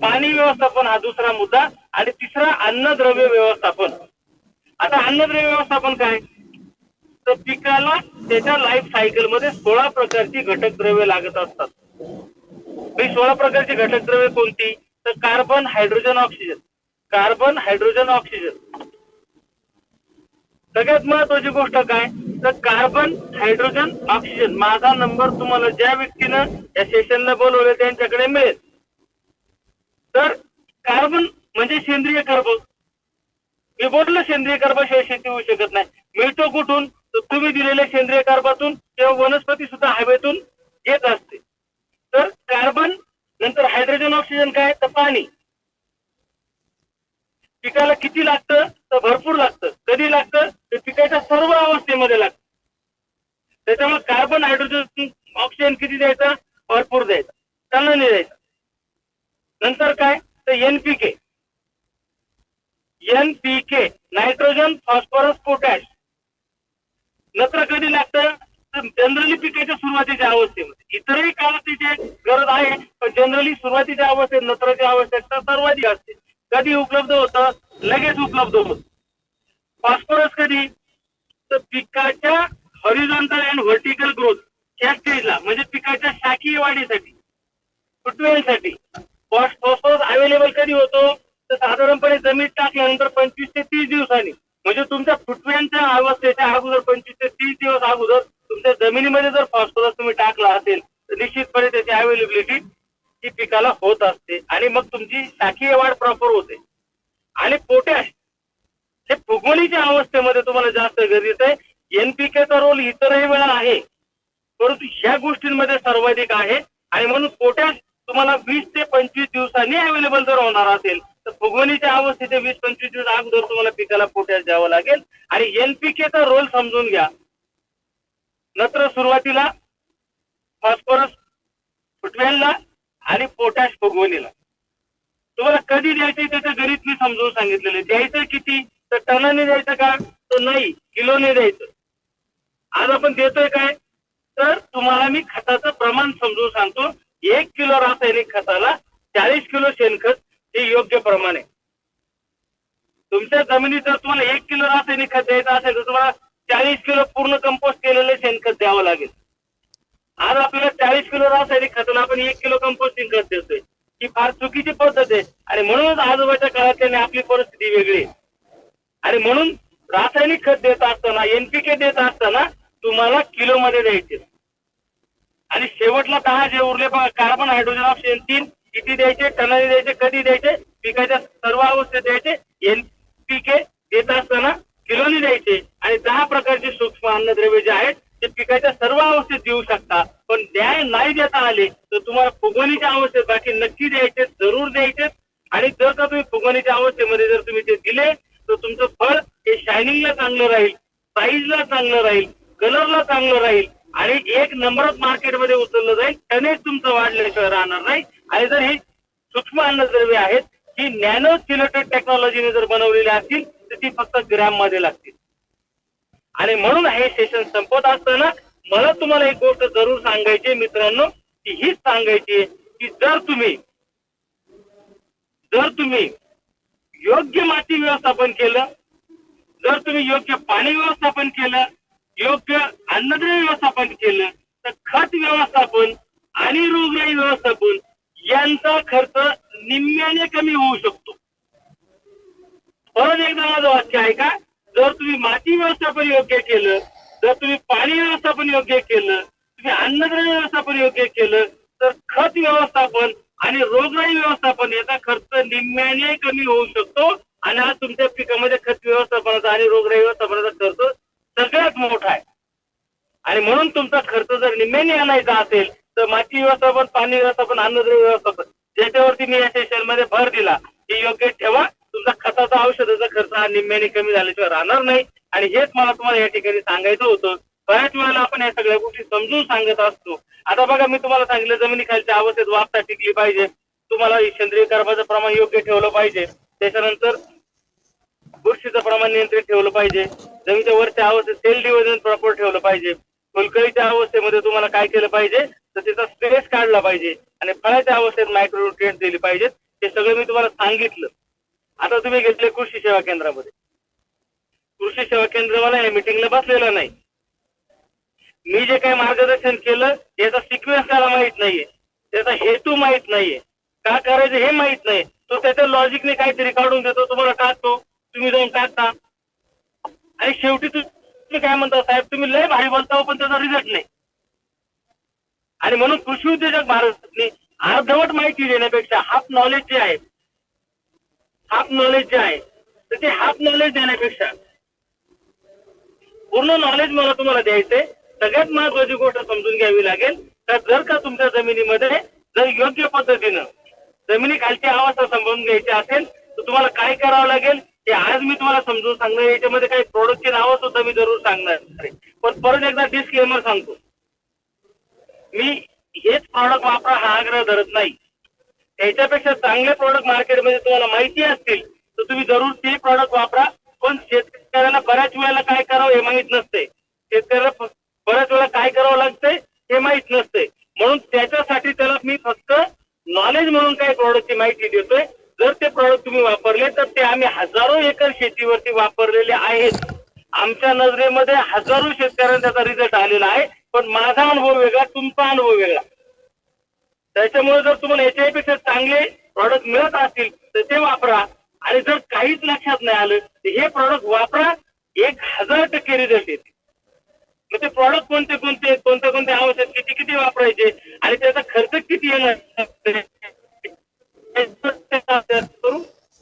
पाणी व्यवस्थापन हा दुसरा मुद्दा. आणि तिसरा अन्नद्रव्य व्यवस्थापन. आता अन्नद्रव्य व्यवस्थापन काय? तर पिकाला त्याच्या लाईफ सायकल मध्ये 16 प्रकारची घटक द्रव्य लागत असतात. 16 प्रकारची घटक द्रव्य कोणती? तर carbon, hydrogen, oxygen. Carbon, hydrogen, oxygen. सगळ्यात महत्वाची गोष्ट काय? तर कार्बन, हायड्रोजन, ऑक्सिजन. माझा नंबर तुम्हाला ज्या व्यक्तीनं या सेशनला बोलवले त्यांच्याकडे मिळेल. तर कार्बन म्हणजे सेंद्रिय कर्ब. मी बोललो सेंद्रिय कर्बाशिवाय शेती होऊ शकत नाही. मिळतो कुठून? तर तुम्ही दिलेल्या सेंद्रिय कर्बातून किंवा वनस्पती सुद्धा हवेतून येत असते. तर कार्बन, नंतर हायड्रोजन, ऑक्सिजन काय? तर पाणी. पिकाला किती लागतं? तर भरपूर लागतं. कधी लागतं? तर पिकाच्या सर्व अवस्थेमध्ये लागतं. त्याच्यामुळे कार्बन, हायड्रोजन, ऑक्सिजन किती द्यायचा? भरपूर द्यायचा, त्यांना नाही द्यायचा. नंतर काय? तर NPK. NPK nitrogen, phosphorus, potash. नत्र कधी लागतं? तर जनरली पिकाच्या सुरुवातीच्या अवस्थेमध्ये. इतरही काळात त्याची गरज आहे, पण जनरली सुरुवातीच्या अवस्थेत नत्राची आवश्यकता सर्वाधिक असते. कधी उपलब्ध होतं? लगेच उपलब्ध होतं. फॉस्फरस कधी? तर पिकाच्या हॉरिझॉन्टल अँड व्हर्टिकल ग्रोथ या स्टेजला, म्हणजे पिकाच्या शाखीय वाढीसाठी, फुटवेलसाठी. फॉस्फरस अवेलेबल कधी होतो? तर साधारणपणे जमीन टाकल्यानंतर 25 ते 30 दिवसांनी. म्हणजे तुमच्या फुटव्यांच्या अवस्थेच्या अगोदर 25 ते 30 दिवस अगोदर तुमच्या जमिनीमध्ये जर फॉस्फरस तुम्ही टाकला असेल तर निश्चितपणे त्याची अवेलेबिलिटी ही पिकाला होत असते आणि मग तुमची शाखीय वाढ प्रॉपर होते. आणि पोटॅश हे फुगवणीच्या अवस्थेमध्ये तुम्हाला जास्त गरजेचं आहे. एनपीकेचा रोल इतरही वेळा आहे, परंतु ह्या गोष्टींमध्ये सर्वाधिक आहे आणि म्हणून पोटॅश तुम्हाला 20 ते 25 दिवसांनी अवेलेबल जर होणार असेल तर फुगवणीच्या अवस्थेचे 20-25 दिवस अगोदर तुम्हाला पिकाला पोटॅश द्यावं लागेल. आणि एनपीकेचा रोल समजून घ्या. नत्र सुरुवातीला, फॉस्फरस फुटवेलला आणि पोटॅश फुगवणीला. तुम्हाला कधी द्यायचंय त्याचं गणित मी समजून सांगितलेलं. द्यायचं किती तर टनाने द्यायचं का तर नाही, किलोने द्यायचं. आज आपण देतोय काय तर तुम्हाला मी खताचं प्रमाण समजून सांगतो. 1 किलो रासायनिक खताला 40 किलो शेणखत हे योग्य प्रमाण आहे. तुमच्या जमिनीत जर तुम्हाला 1 किलो रासायनिक खत द्यायचं असेल तर तुम्हाला 40 किलो पूर्ण कंपोस्ट केलेले शेणखत द्यावं लागेल. आज आपल्याला 40 किलो रासायनिक खताला आपण 1 किलो कंपोस्टिंग खत देतोय. ही फार चुकीची पद्धत आहे आणि म्हणूनच आजोबाच्या काळातल्याने आपली परिस्थिती वेगळी आहे. आणि म्हणून रासायनिक खत देत असताना, एनपीके देत असताना तुम्हाला किलो मध्ये द्यायचे. आणि शेवटला 10 जे उरले बघा, कार्बन हायड्रोजन ऑक्सिजन 3 किती द्यायचे, टनाने द्यायचे, कधी द्यायचे, पिकाच्या सर्व अवस्थेत द्यायचे. एनपीके देत असताना किलोने द्यायचे. आणि 10 प्रकारचे सूक्ष्म अन्नद्रव्य जे आहेत ते पिकाच्या सर्व अवस्थेत देऊ शकता. पण नाही देता आले तर तुम्हाला फुगवणीच्या अवस्थेत बाकी नक्की द्यायचे, जरूर द्यायचे. आणि जर का तुम्ही फुगवणीच्या अवस्थेमध्ये जर तुम्ही ते दिले तर तुमचं फळ हे शायनिंगला चांगलं राहील, साईजला चांगलं राहील, कलरला चांगलं राहील आणि एक नंबरच मार्केटमध्ये उचललं जाईल. टनेज तुमचं वाढल्याशिवाय राहणार नाही. आणि जर ही सूक्ष्म अन्नद्रव्य आहेत ही नॅनो सिलेटेड टेक्नॉलॉजीने जर बनवलेली असतील तर ती फक्त ग्रॅम मध्ये लागतील. आणि म्हणून हे सेशन संपत असताना मला तुम्हाला एक गोष्ट जरूर सांगायची मित्रांनो, की हीच सांगायची की जर तुम्ही योग्य माती व्यवस्थापन केलं, जर तुम्ही योग्य पाणी व्यवस्थापन केलं, योग्य अन्नद्रव्य व्यवस्थापन केलं तर खत व्यवस्थापन आणि रोगराई व्यवस्थापन यांचा खर्च निम्म्याने कमी होऊ शकतो. परत एकदा माझं वाक्य आहे का, जर तुम्ही माती व्यवस्थापन योग्य केलं, जर तुम्ही पाणी व्यवस्थापन योग्य केलं, तुम्ही अन्नद्रव्य व्यवस्थापन योग्य केलं तर खत व्यवस्थापन आणि रोगराई व्यवस्थापन याचा खर्च निम्म्याने कमी होऊ शकतो. आणि आज तुमच्या पिकामध्ये खत व्यवस्थापनाचा आणि रोगराई व्यवस्थापनाचा खर्च सगळ्यात मोठा आहे. आणि म्हणून तुमचा खर्च जर निम्म्याने आणायचा असेल तर माती व्यवस्थापन, पाणी व्यवस्थापन, अन्नद्रव्य व्यवस्थापन ज्याच्यावरती मी या सेशनमध्ये भर दिला हे योग्य ठेवा. तुमचा खताचा, औषधाचा खर्च हा निम्म्याने कमी झाल्याशिवाय राहणार नाही. आणि हेच मला तुम्हाला या ठिकाणी सांगायचं होतं. बऱ्याच वेळेला आपण या सगळ्या गोष्टी समजून सांगत असतो. आता बघा, मी तुम्हाला सांगितलं जमिनीखालच्या अवस्थेत वापसा टिकली पाहिजे, तुम्हाला सेंद्रिय कर्बाचं प्रमाण योग्य ठेवलं पाहिजे, त्याच्यानंतर बुरशीचं प्रमाण नियंत्रित ठेवलं पाहिजे, जमिनीच्या वरच्या अवस्थेत सेल डिव्हिजन प्रॉपर ठेवलं पाहिजे, फुलकळीच्या अवस्थेमध्ये तुम्हाला काय केलं पाहिजे तर त्याचा स्ट्रेस काढला पाहिजे आणि फळाच्या अवस्थेत मायक्रोन्यूट्रिएंट्स दिली पाहिजेत. हे सगळं मी तुम्हाला सांगितलं. आता तुम्ही घेतले कृषी सेवा केंद्रामध्ये. कृषी सेवा केंद्र मला या मीटिंगला बसलेला नाही. मी जे काही मार्गदर्शन केलं याचा सिक्वेन्स त्याला माहित नाहीये, त्याचा हेतू माहित नाहीये, का करायचं हे माहित नाही. तो त्याच्या लॉजिकने काहीतरी काढून देतो, तुम्हाला टाकतो, तुम्ही जाऊन टाकता आणि शेवटी तुम्ही काय म्हणता, साहेब तुम्ही लय भारी बोलता पण त्याचा रिझल्ट नाही. आणि म्हणून कृषी उद्योजक भारतने अर्धवट माहिती देण्यापेक्षा हाफ नॉलेज जे आहे तर ते हाफ नॉलेज देण्यापेक्षा पूर्ण नॉलेज मला तुम्हाला द्यायचंय. सगळ्यात महत्वाची गोष्ट समजून घ्यावी लागेल तर जर का तुमच्या जमिनीमध्ये जर योग्य पद्धतीनं जमिनी खालची अवस्था समजून घ्यायची असेल तर तुम्हाला काय करावं लागेल ते आज मी तुम्हाला समजून सांगणार. याच्यामध्ये काही प्रोडक्टची नावं सुद्धा मी जरूर सांगणार. पण परत एकदा डिस्क्लेमर सांगतो, मी हेच प्रॉडक्ट वापरा हा आग्रह धरत नाही. त्याच्यापेक्षा चांगले प्रॉडक्ट मार्केटमध्ये तुम्हाला माहिती असतील तर तुम्ही जरूर ते प्रॉडक्ट वापरा. पण शेतकऱ्याला बऱ्याच वेळेला काय करावं हे माहित नसते, शेतकऱ्याला बऱ्याच वेळा काय करावं लागतंय हे माहित नसते. म्हणून त्याच्यासाठी त्याला मी फक्त नॉलेज म्हणून काही प्रॉडक्टची माहिती देतोय. जर ते प्रॉडक्ट तुम्ही वापरले तर ते आम्ही हजारो एकर शेतीवरती वापरलेले आहेत. आमच्या नजरेमध्ये हजारो शेतकऱ्यांना त्याचा रिझल्ट आलेला आहे. पण माझा अनुभव वेगळा, तुमचा अनुभव वेगळा. त्याच्यामुळे जर तुम्हाला याच्यापेक्षा चांगले प्रॉडक्ट मिळत असतील तर ते वापरा. आणि जर काहीच लक्षात नाही आलं तर हे प्रॉडक्ट वापरा, 1000% रिझल्ट येते. मग ते प्रॉडक्ट कोणते आवश्यक किती वापरायचे आणि त्याचा खर्च किती येणार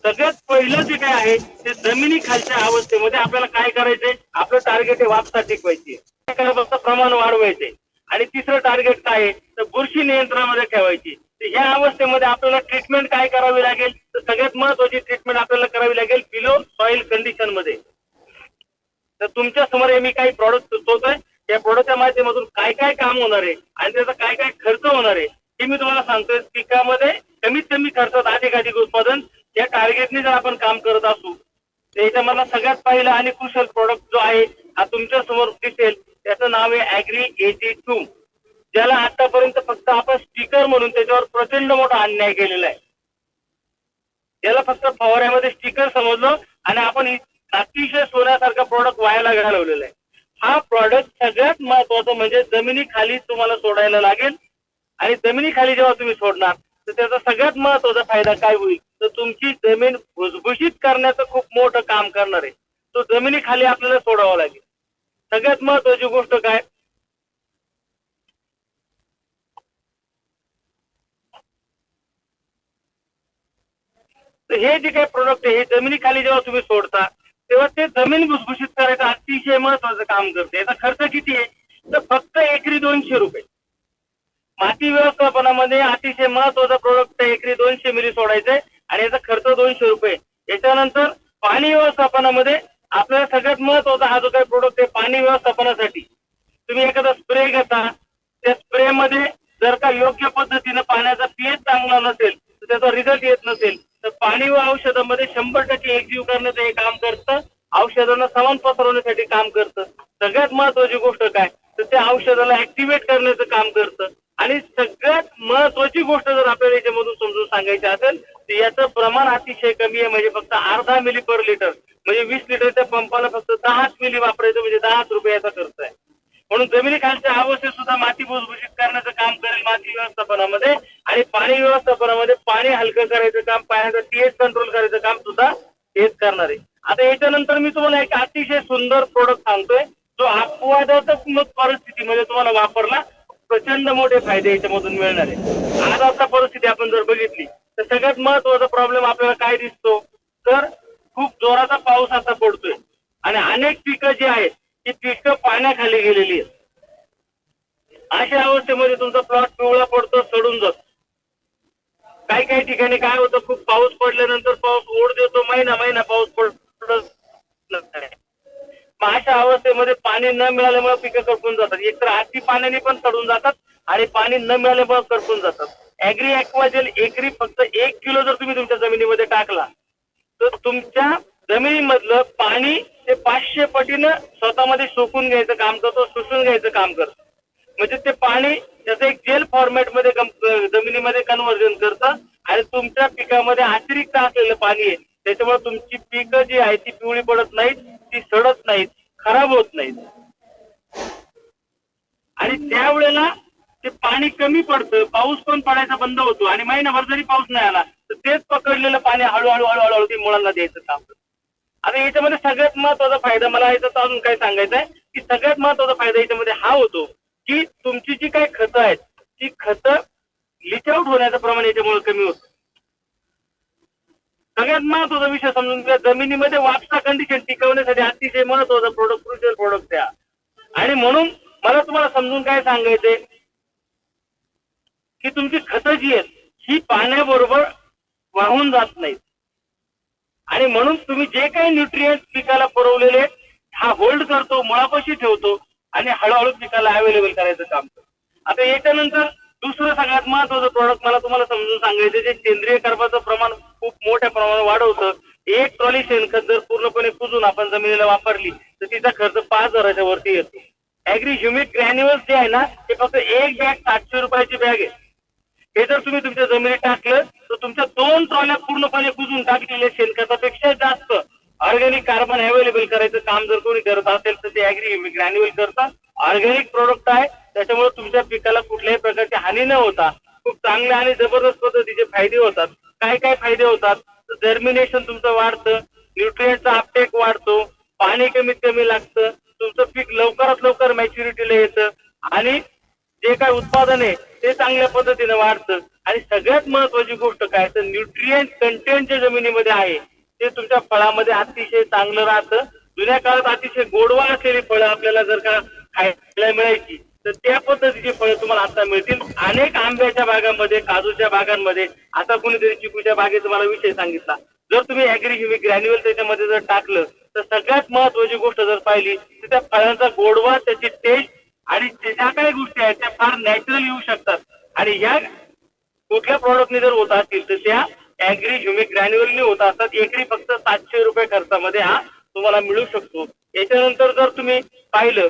सगळ्यात पहिलं जे काय आहे ते जमिनी खालच्या अवस्थेमध्ये आपल्याला काय करायचंय, आपलं टार्गेट आहे वापसा टिकवायची, प्रमाण वाढवायचे. आणि तिसरं टार्गेट काय आहे तर बुरशी नियंत्रणामध्ये ठेवायची. तर ह्या अवस्थेमध्ये आपल्याला ट्रीटमेंट काय करावी लागेल तर सगळ्यात महत्वाची ट्रीटमेंट आपल्याला करावी लागेल बिलो सॉइल कंडिशन मध्ये. तर तुमच्या समोर मी काही प्रॉडक्ट सुचवतोय, त्या प्रोडक्टच्या माध्यमातून काय काय काम होणार आहे आणि त्याचा काय काय खर्च होणार आहे हे मी तुम्हाला सांगतोय. पिकामध्ये कमीत कमी खर्चात अधिकाधिक उत्पादन या टार्गेटने जर आपण काम करत असू तर याच्यामधला सगळ्यात पहिला आणि कुशल प्रोडक्ट जो आहे हा तुमच्या समोर दिसेल. त्याचं नाव आहे ॲग्री 82, ज्याला आतापर्यंत फक्त आपण स्टिकर म्हणून त्याच्यावर प्रचंड मोठा अन्याय केलेला आहे. याला फक्त फवाऱ्यामध्ये स्टिकर समजलं आणि आपण अतिशय सोन्यासारखा प्रोडक्ट वायाला घालवलेला आहे. हा प्रॉडक्ट सगळ्यात महत्वाचं म्हणजे जमिनीखाली तुम्हाला सोडायला लागेल आणि जमिनीखाली जेव्हा तुम्ही सोडणार तर त्याचा सगळ्यात महत्वाचा फायदा काय होईल तर तुमची जमीन भुसभुशीत करण्याचं खूप मोठं काम करणार आहे. तो जमिनीखाली आपल्याला सोडावा लागेल. सगळ्यात महत्वाची गोष्ट काय तर हे जे काही प्रोडक्ट आहे हे जमिनीखाली जेव्हा तुम्ही सोडता तेव्हा ते जमीन भुसभुशीत करायचं अतिशय महत्वाचं काम करते. याचा खर्च किती आहे तर फक्त एकरी 200 रुपये. माती व्यवस्थापनामध्ये अतिशय महत्वाचा प्रोडक्ट एकरी 200 मिली सोडायचंय आणि याचा खर्च 200 रुपये. याच्यानंतर पाणी व्यवस्थापनामध्ये आपल्याला सगळ्यात महत्वाचा हा जो काही प्रोडक्ट आहे पाणी व्यवस्थापनासाठी तुम्ही एखादा स्प्रे घेता त्या स्प्रे मध्ये जर का योग्य पद्धतीने पाण्याचा पीएच चांगला नसेल तर त्याचा रिझल्ट येत नसेल तर पाणी व औषधामध्ये 100% एकजीव करण्याचं हे काम करतं. औषधांना समान पसरवण्यासाठी काम करतं. सगळ्यात महत्वाची गोष्ट काय तर त्या औषधाला ऍक्टिव्हेट करण्याचं काम करतं. आणि सगळ्यात महत्वाची गोष्ट जर आपल्याला याच्यामधून समजून सांगायची असेल तर याचं प्रमाण अतिशय कमी आहे. म्हणजे फक्त अर्धा मिली पर लिटर. म्हणजे 20 लिटरच्या पंपाला फक्त 10 मिली वापरायचं म्हणजे 10 रुपयाचा खर्च आहे. म्हणून जमिनीखालच्या अवस्थेत सुद्धा माती भुसभुशीत करण्याचं काम करेल माती व्यवस्थापनामध्ये आणि पाणी व्यवस्थापनामध्ये पाणी हलकं करायचं काम पाण्याचा पीएच कंट्रोल करायचं काम सुद्धा हेच करणार आहे. आता याच्यानंतर मी तुम्हाला एक अतिशय सुंदर प्रोडक्ट सांगतोय जो अपवादात्मक परिस्थितीमध्ये तुम्हाला वापरला प्रचंड मोठे फायदे याच्यामधून मिळणार आहे. आज आता परिस्थिती आपण जर बघितली तर सगळ्यात महत्वाचा प्रॉब्लेम आपल्याला काय दिसतो तर खूप जोराचा पाऊस आता पडतोय आणि अनेक पिकं जी आहेत ती पिकं पाण्याखाली गेलेली आहेत. अशा अवस्थेमध्ये तुमचा प्लॉट पिवळा पडतो सडून जातो. काही काही ठिकाणी काय होतं खूप पाऊस पडल्यानंतर पाऊस ओढ देतो महिना महिना पाऊस पडतो. मग अशा अवस्थेमध्ये पाणी न मिळाल्यामुळे पिकं करपून जातात. एकतर अति पाण्याने पण सडून जातात आणि पाणी न मिळाल्यामुळे करपून जातात. ॲग्री ॲक्वाजेल एकरी फक्त 1 किलो जर तुम्ही तुमच्या जमिनीमध्ये टाकला तर तुमच्या जमिनीमधलं पाणी ते 500 पटीनं स्वतःमध्ये शोषून घ्यायचं काम करतो, शोषून घ्यायचं काम करतं. म्हणजे ते पाणी त्याचं एक जेल फॉर्मॅटमध्ये जमिनीमध्ये कन्व्हर्जन करतं आणि तुमच्या पिकामध्ये अतिरिक्त असलेलं पाणी आहे त्याच्यामुळे तुमची पिकं जी आहे ती पिवळी पडत नाहीत, ती सडत नाहीत, खराब होत नाहीत. आणि त्यावेळेला ते पाणी कमी पडतं, पाऊस पण पडायचा बंद होतो आणि महिनाभर जरी पाऊस नाही आला तर तेच पकडलेलं पाणी हळूहळू हळूहळू ते मुळांना द्यायचं काम. आता याच्यामध्ये सगळ्यात महत्वाचा फायदा मला याचा अजून काय सांगायचं आहे की सगळ्यात महत्वाचा फायदा याच्यामध्ये हा होतो की तुमची जी काही खतं आहेत ती खतं लिच आउट होण्याचं प्रमाण याच्यामुळे कमी होतं. सगळ्यात महत्वाचा विषय समजून घ्या जमिनीमध्ये वापसा कंडिशन टिकवण्यासाठी अतिशय महत्वाचा प्रोडक्ट क्रुशियल प्रोडक्ट द्या. आणि म्हणून मला तुम्हाला समजून काय सांगायचंय की तुमची खतं जी आहेत ही पाण्याबरोबर वाहून जात नाहीत आणि म्हणून तुम्ही जे काही न्यूट्रिएंट पिकाला पुरवलेले हा होल्ड करतो, मुळापाशी ठेवतो आणि हळूहळू पिकाला अवेलेबल करायचं काम करतो. आता याच्यानंतर दुसरं सगळ्यात महत्वाचं प्रोडक्ट मला तुम्हाला समजून सांगायचं जे सेंद्रिय कर्बाचं प्रमाण खूप मोठ्या प्रमाणात वाढवतं. एक ट्रॉली शेणखत जर पूर्णपणे कुजून आपण जमिनीला वापरली तर तिचा खर्च 5,000च्या वरती येतो. ॲग्री ह्युमिक ग्रॅन्युअल्स जे आहे ना ते फक्त एक बॅग 700 रुपयाची बॅग आहे. हे जर तुम्ही तुमच्या जमिनीत टाकलं तर तुमच्या 2 ट्रॉल्या पूर्णपणे कुजून टाकलेल्या शेणखतापेक्षा जास्त ऑर्गॅनिक कार्बन अवेलेबल करायचं काम जर कोणी करत असेल तर ते ॲग्री ह्युमिक ग्रॅन्युअल करतात. ऑर्गॅनिक प्रोडक्ट आहे त्याच्यामुळे तुमच्या पिकाला कुठल्याही प्रकारची हानी न होता खूप चांगल्या आणि जबरदस्त पद्धतीचे फायदे होतात. काय काय फायदे होतात जर्मिनेशन तुमचं वाढतं, न्यूट्रिएंटचा अपटेक वाढतो, पाणी कमीत कमी लागतं, तुमचं पीक लवकरात लवकर मॅच्युरिटीला येतं आणि जे काय उत्पादन आहे ते चांगल्या पद्धतीने वाढतं. आणि सगळ्यात महत्वाची गोष्ट काय तर न्यूट्रिएंट कंटेंट जे जमिनीमध्ये आहे ते तुमच्या फळामध्ये अतिशय चांगलं राहतं. जुन्या काळात अतिशय गोडवा असलेली फळं आपल्याला जर का खायला मिळायची तर त्या पद्धतीची पाहता मिळतील. अनेक आंब्याच्या बागांमध्ये, काजूच्या बागांमध्ये, आता कोणीतरी चिकूच्या बागेचा मला विषय सांगितला. जर तुम्ही ऍग्री ह्युमिक ग्रॅन्युअल त्याच्यामध्ये जर टाकलं तर सगळ्यात महत्वाची गोष्ट जर पाहिली तर त्या फळांचा गोडवा, त्याची टेस्ट आणि ज्या काही गोष्टी आहेत त्या फार नॅचरल येऊ शकतात. आणि ह्या कुठल्या प्रॉडक्टने जर होत असतील तर त्या ऍग्री ह्युमिक ग्रॅन्युअलने होत असतात. एकरी फक्त 700 रुपये खर्चामध्ये हा तुम्हाला मिळू शकतो. याच्यानंतर जर तुम्ही पाहिलं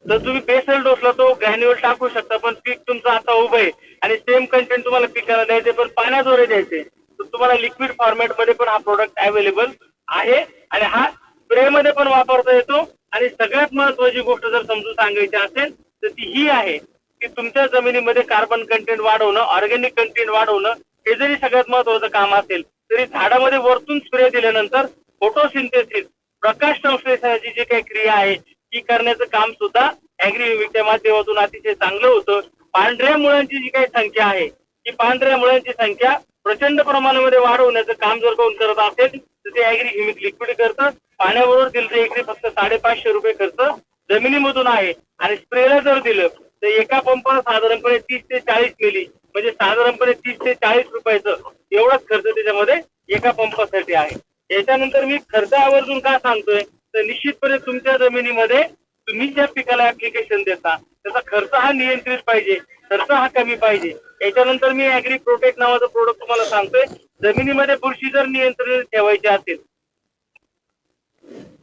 तर तुम्ही बेसल डोसला तो ग्रॅन्युअल टाकू शकता, पण पीक तुमचं आता उभं आहे आणि सेम कंटेंट तुम्हाला पिकाला द्यायचे पण पाण्याद्वारे द्यायचे, तर तुम्हाला लिक्विड फॉर्मॅटमध्ये पण हा प्रोडक्ट अवेलेबल आहे. आणि हा स्प्रे मध्ये पण वापरता येतो. आणि सगळ्यात महत्वाची गोष्ट जर समजून सांगायची असेल तर ती ही आहे की तुमच्या जमिनीमध्ये कार्बन कंटेंट वाढवणं, ऑर्गॅनिक कंटेंट वाढवणं हे जरी सगळ्यात महत्वाचं काम असेल तरी झाडामध्ये वरतून स्प्रे दिल्यानंतर फोटोसिंथेसिस, प्रकाश संश्लेषणाची जी काही क्रिया आहे ती करण्याचं काम सुद्धा ऍग्री ह्युमिकच्या माध्यमातून अतिशय चांगलं होतं. पांढऱ्या मुळांची जी काही संख्या आहे ती पांढऱ्या मुळांची संख्या प्रचंड प्रमाणामध्ये वाढवण्याचं काम जर कोण करत असेल तर ते ऍग्री ह्युमिक लिक्विड करतं. पाण्याबरोबर दिलं तर एकरी फक्त 550 रुपये खर्च जमिनीमधून आहे. आणि स्प्रेला जर दिलं तर एका पंपाला साधारणपणे 30 ते 40 मिली, म्हणजे साधारणपणे 30 ते 40 रुपयाचं एवढाच खर्च त्याच्यामध्ये एका पंपासाठी आहे. याच्यानंतर मी खर्च आवर्जून का सांगतोय तर निश्चितपणे तुमच्या जमिनीमध्ये तुम्ही ज्या पिकाला ऍप्लिकेशन देता त्याचा खर्च हा नियंत्रित पाहिजे, खर्च हा कमी पाहिजे. याच्यानंतर मी ऍग्री प्रोटेक्ट नावाचं प्रोडक्ट तुम्हाला सांगतोय. जमिनीमध्ये बुरशी जर नियंत्रित ठेवायची असेल,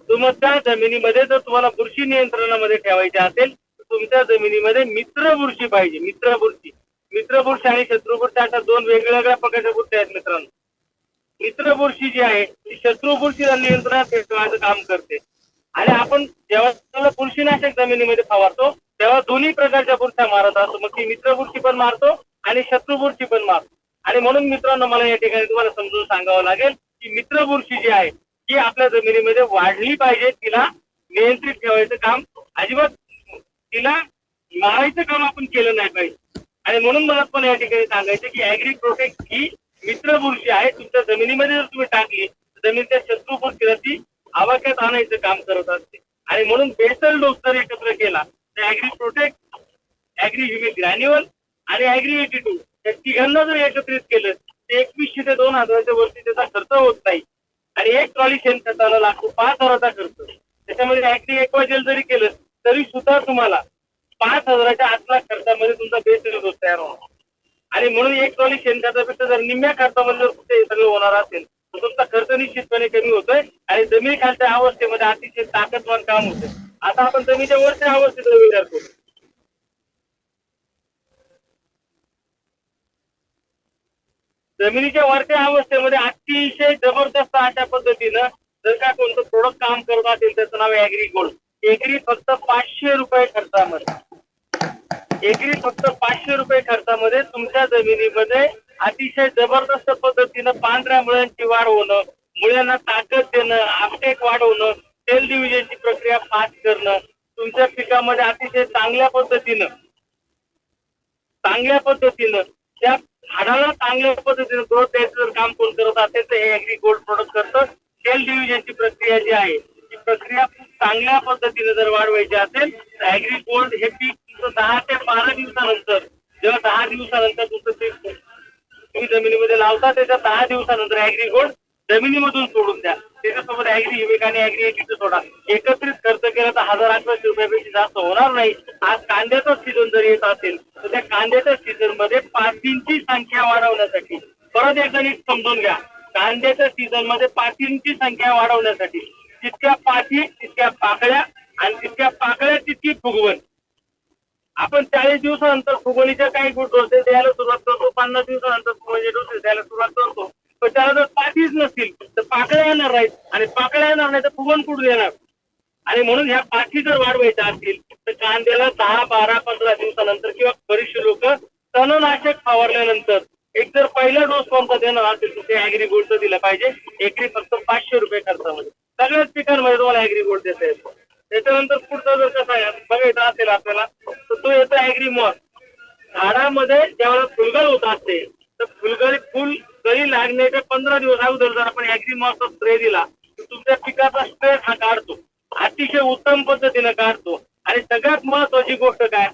तुमच्या जमिनीमध्ये जर तुम्हाला बुरशी नियंत्रणामध्ये ठेवायचे असेल तर तुमच्या जमिनीमध्ये मित्र बुरशी पाहिजे. मित्र बुरशी आणि शत्रू बुरशी अशा दोन वेगवेगळ्या प्रकारच्या बुरशी आहेत मित्रांनो. मित्र बुरशी जी आहे ती शत्रू बुरशीला नियंत्रणात ठेवण्याचं काम करते. आणि आपण जेव्हा बुरशीनाशक जमिनीमध्ये फवारतो तेव्हा दोन्ही प्रकारच्या बुरशी मारत असतो. मग ती मित्र बुरशी पण मारतो आणि शत्रू बुरशी पण मारतो. आणि म्हणून मित्रांनो मला या ठिकाणी तुम्हाला समजून सांगावं लागेल की मित्र बुरशी जी आहे जी आपल्या जमिनीमध्ये वाढली पाहिजे, तिला नियंत्रित ठेवायचं काम अजिबात, तिला मारायचं काम आपण केलं नाही पाहिजे. आणि म्हणून मला पण या ठिकाणी सांगायचं की ऍग्री प्रोटेक्ट ही मित्र बुरशी आहे. तुमच्या जमिनीमध्ये जर तुम्ही टाकली जमिनीच्या शत्रू बुरशीला ती आवाक्यात आणायचं काम करत असते. आणि म्हणून बेसल डोस जर एकत्र केला तर agri protect, agri humic granule आणि ऍग्री 82 या तिघांना जर एकत्रित केलं तर 2100 ते 2000च्या वरती त्याचा खर्च होत नाही. आणि एक ट्रॉली शेणखताला लागतो 5000चा खर्च. त्याच्यामध्ये ऍग्री एक्वाजेल जरी केलं तरी सुद्धा तुम्हाला 5000च्या आतल्या खर्चामध्ये तुमचा बेसल डोस तयार होणार. आणि म्हणून एक ट्रॉली शेणखतापेक्षा जर निम्म्या खर्चामध्ये जर कुठे सगळं होणार असेल तर तुमचा खर्च निश्चितपणे कमी होतोय आणि जमिनी खालच्या अवस्थेमध्ये अतिशय ताकदवान काम होतं. आता आपण जमिनीच्या वरच्या अवस्थेचा विचार करू. जमिनीच्या वरच्या अवस्थेमध्ये अतिशय जबरदस्त अशा पद्धतीनं जर का कोणतं प्रोडक्ट काम करत असेल त्याचं नाव ऍग्री गोल्ड. एकरी फक्त 500 रुपये खर्चामध्ये, एकरी फक्त 500 रुपये खर्चामध्ये तुमच्या जमिनीमध्ये अतिशय जबरदस्त पद्धतीनं पांढऱ्या मुळ्यांची वाढ होणं, मुळ्यांना ताकद देणं, आपटेक वाढवणं, सेल डिव्हिजनची प्रक्रिया फास्ट करणं, तुमच्या पिकामध्ये अतिशय चांगल्या पद्धतीनं त्या झाडाला चांगल्या पद्धतीनं ग्रोथ द्यायचं जर काम कोण करत असेल तर हे ऍग्री गोल्ड प्रोडक्ट करतं. सेल डिव्हिजनची प्रक्रिया जी आहे ती प्रक्रिया खूप चांगल्या पद्धतीने जर वाढवायची असेल तर ऍग्री गोल्ड हे पीक 10 ते 12 दिवसानंतर, जेव्हा 10 दिवसानंतर तुमचं पीक तुम्ही जमिनीमध्ये लावता त्याच्या 10 दिवसानंतर ऍग्री गोल्ड जमिनीमधून सोडून द्या. त्याच्यासोबत ऍग्री ह्युमिक आणि ऍग्री 82 सोडा. एकत्रित खर्च केला तर 1800 रुपयापेक्षा जास्त होणार नाही. आज कांद्याचा सीझन जर येत असेल तर त्या कांद्याच्या सीझन मध्ये पातींची संख्या वाढवण्यासाठी, परत एकदा नीट समजून घ्या, कांद्याच्या सीझन मध्ये पातींची संख्या वाढवण्यासाठी जितक्या पाती तितक्या पाकळ्या आणि तितक्या पाकळ्या तितकी फुगवण. आपण 40 दिवसानंतर फुगवणीच्या काही डोसेस द्यायला सुरुवात करतो, 50 दिवसानंतर फुगवणीचे डोसेस द्यायला सुरुवात करतो. पण त्याला जर पातीच नसतील तर पाकळ्या येणार नाहीत आणि पाकळ्या येणार नाही तर फुगवण कुठून येणार. आणि म्हणून ह्या पाठी जर वाढवायच्या असतील तर कांद्याला 10, 12, 15 दिवसानंतर किंवा बरीचशी लोक तणनाशक फवारल्यानंतर एक जर पहिला डोस कोणता देणार असेल तर ते ऍग्री गोल्डचा दिला पाहिजे. एकरी फक्त 500 रुपये खर्चामध्ये सगळ्याच पिकांमध्ये तुम्हाला ऍग्री गोल्ड देता येतो. त्याच्यानंतर पुढचा जर कसा बघायचा असेल आपल्याला तर तो येतो ऍग्री मॉस. झाडामध्ये ज्यावेळेला फुलगळ होत असते तर फुलगळी लागण्याच्या 15 दिवस अगोदर जर आपण ऍग्री मॉसचा स्प्रे दिला तर तुमच्या पिकाचा स्ट्रेस हा काढतो, अतिशय उत्तम पद्धतीने काढतो. आणि सगळ्यात महत्वाची गोष्ट काय,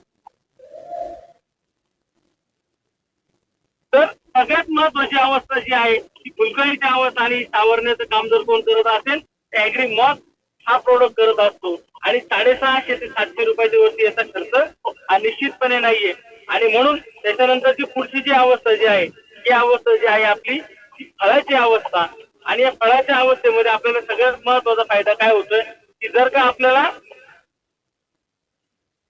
सगळ्यात महत्वाची अवस्था जी आहे ती फुलकळीची अवस्था आणि सावरण्याचं काम जर कोण करत असेल तर ॲग्रीमॉस हा प्रोडक्ट करत असतो. आणि 650 ते 700 रुपयाच्या वरती याचा खर्च हा निश्चितपणे नाहीये. आणि म्हणून त्याच्यानंतरची पुढची जी अवस्था जी आहे ही अवस्था जी आहे आपली फळाची अवस्था. आणि या फळाच्या अवस्थेमध्ये आपल्याला सगळ्यात महत्वाचा फायदा काय होतोय की जर का आपल्याला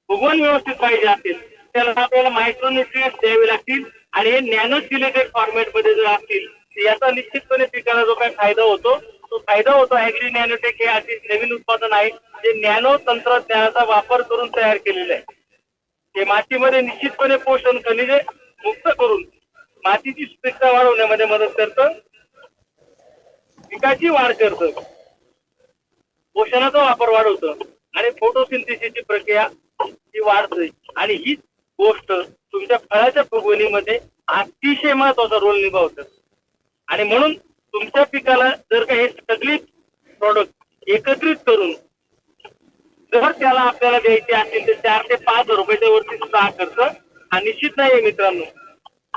फुगवण व्यवस्थित पाहिजे असेल त्याला आपल्याला मायक्रोन्यूट्रिएंट्स द्यावे लागतील. आणि हे नॅनो सिलेटेड फॉर्मॅट मध्ये जर असतील तर याचा निश्चितपणे पिकाला जो काही फायदा होतो तो फायदा होतो. ॲग्री नॅनोटेक हे असे नवीन उत्पादन आहे जे नॅनो तंत्रज्ञानाचा वापर करून तयार केलेलं आहे. हे मातीमध्ये निश्चितपणे पोषण खनिजे मुक्त करून मातीची सुपीकता वाढवण्यामध्ये मदत करतं, पिकाची वाढ करतं, पोषणाचा वापर वाढवतं आणि फोटोसिंथेसिसची प्रक्रिया ही वाढते. आणि हीच गोष्ट तुमच्या फळाच्या फुगवणीमध्ये अतिशय महत्वाचा रोल निभावतं. आणि म्हणून तुमच्या पिकाला जर का हे सगळी प्रॉडक्ट एकत्रित करून जर त्याला आपल्याला द्यायचे असतील तर 4 ते 5 हजार रुपयाच्या वरती सुद्धा हा खर्च हा निश्चित नाहीये मित्रांनो.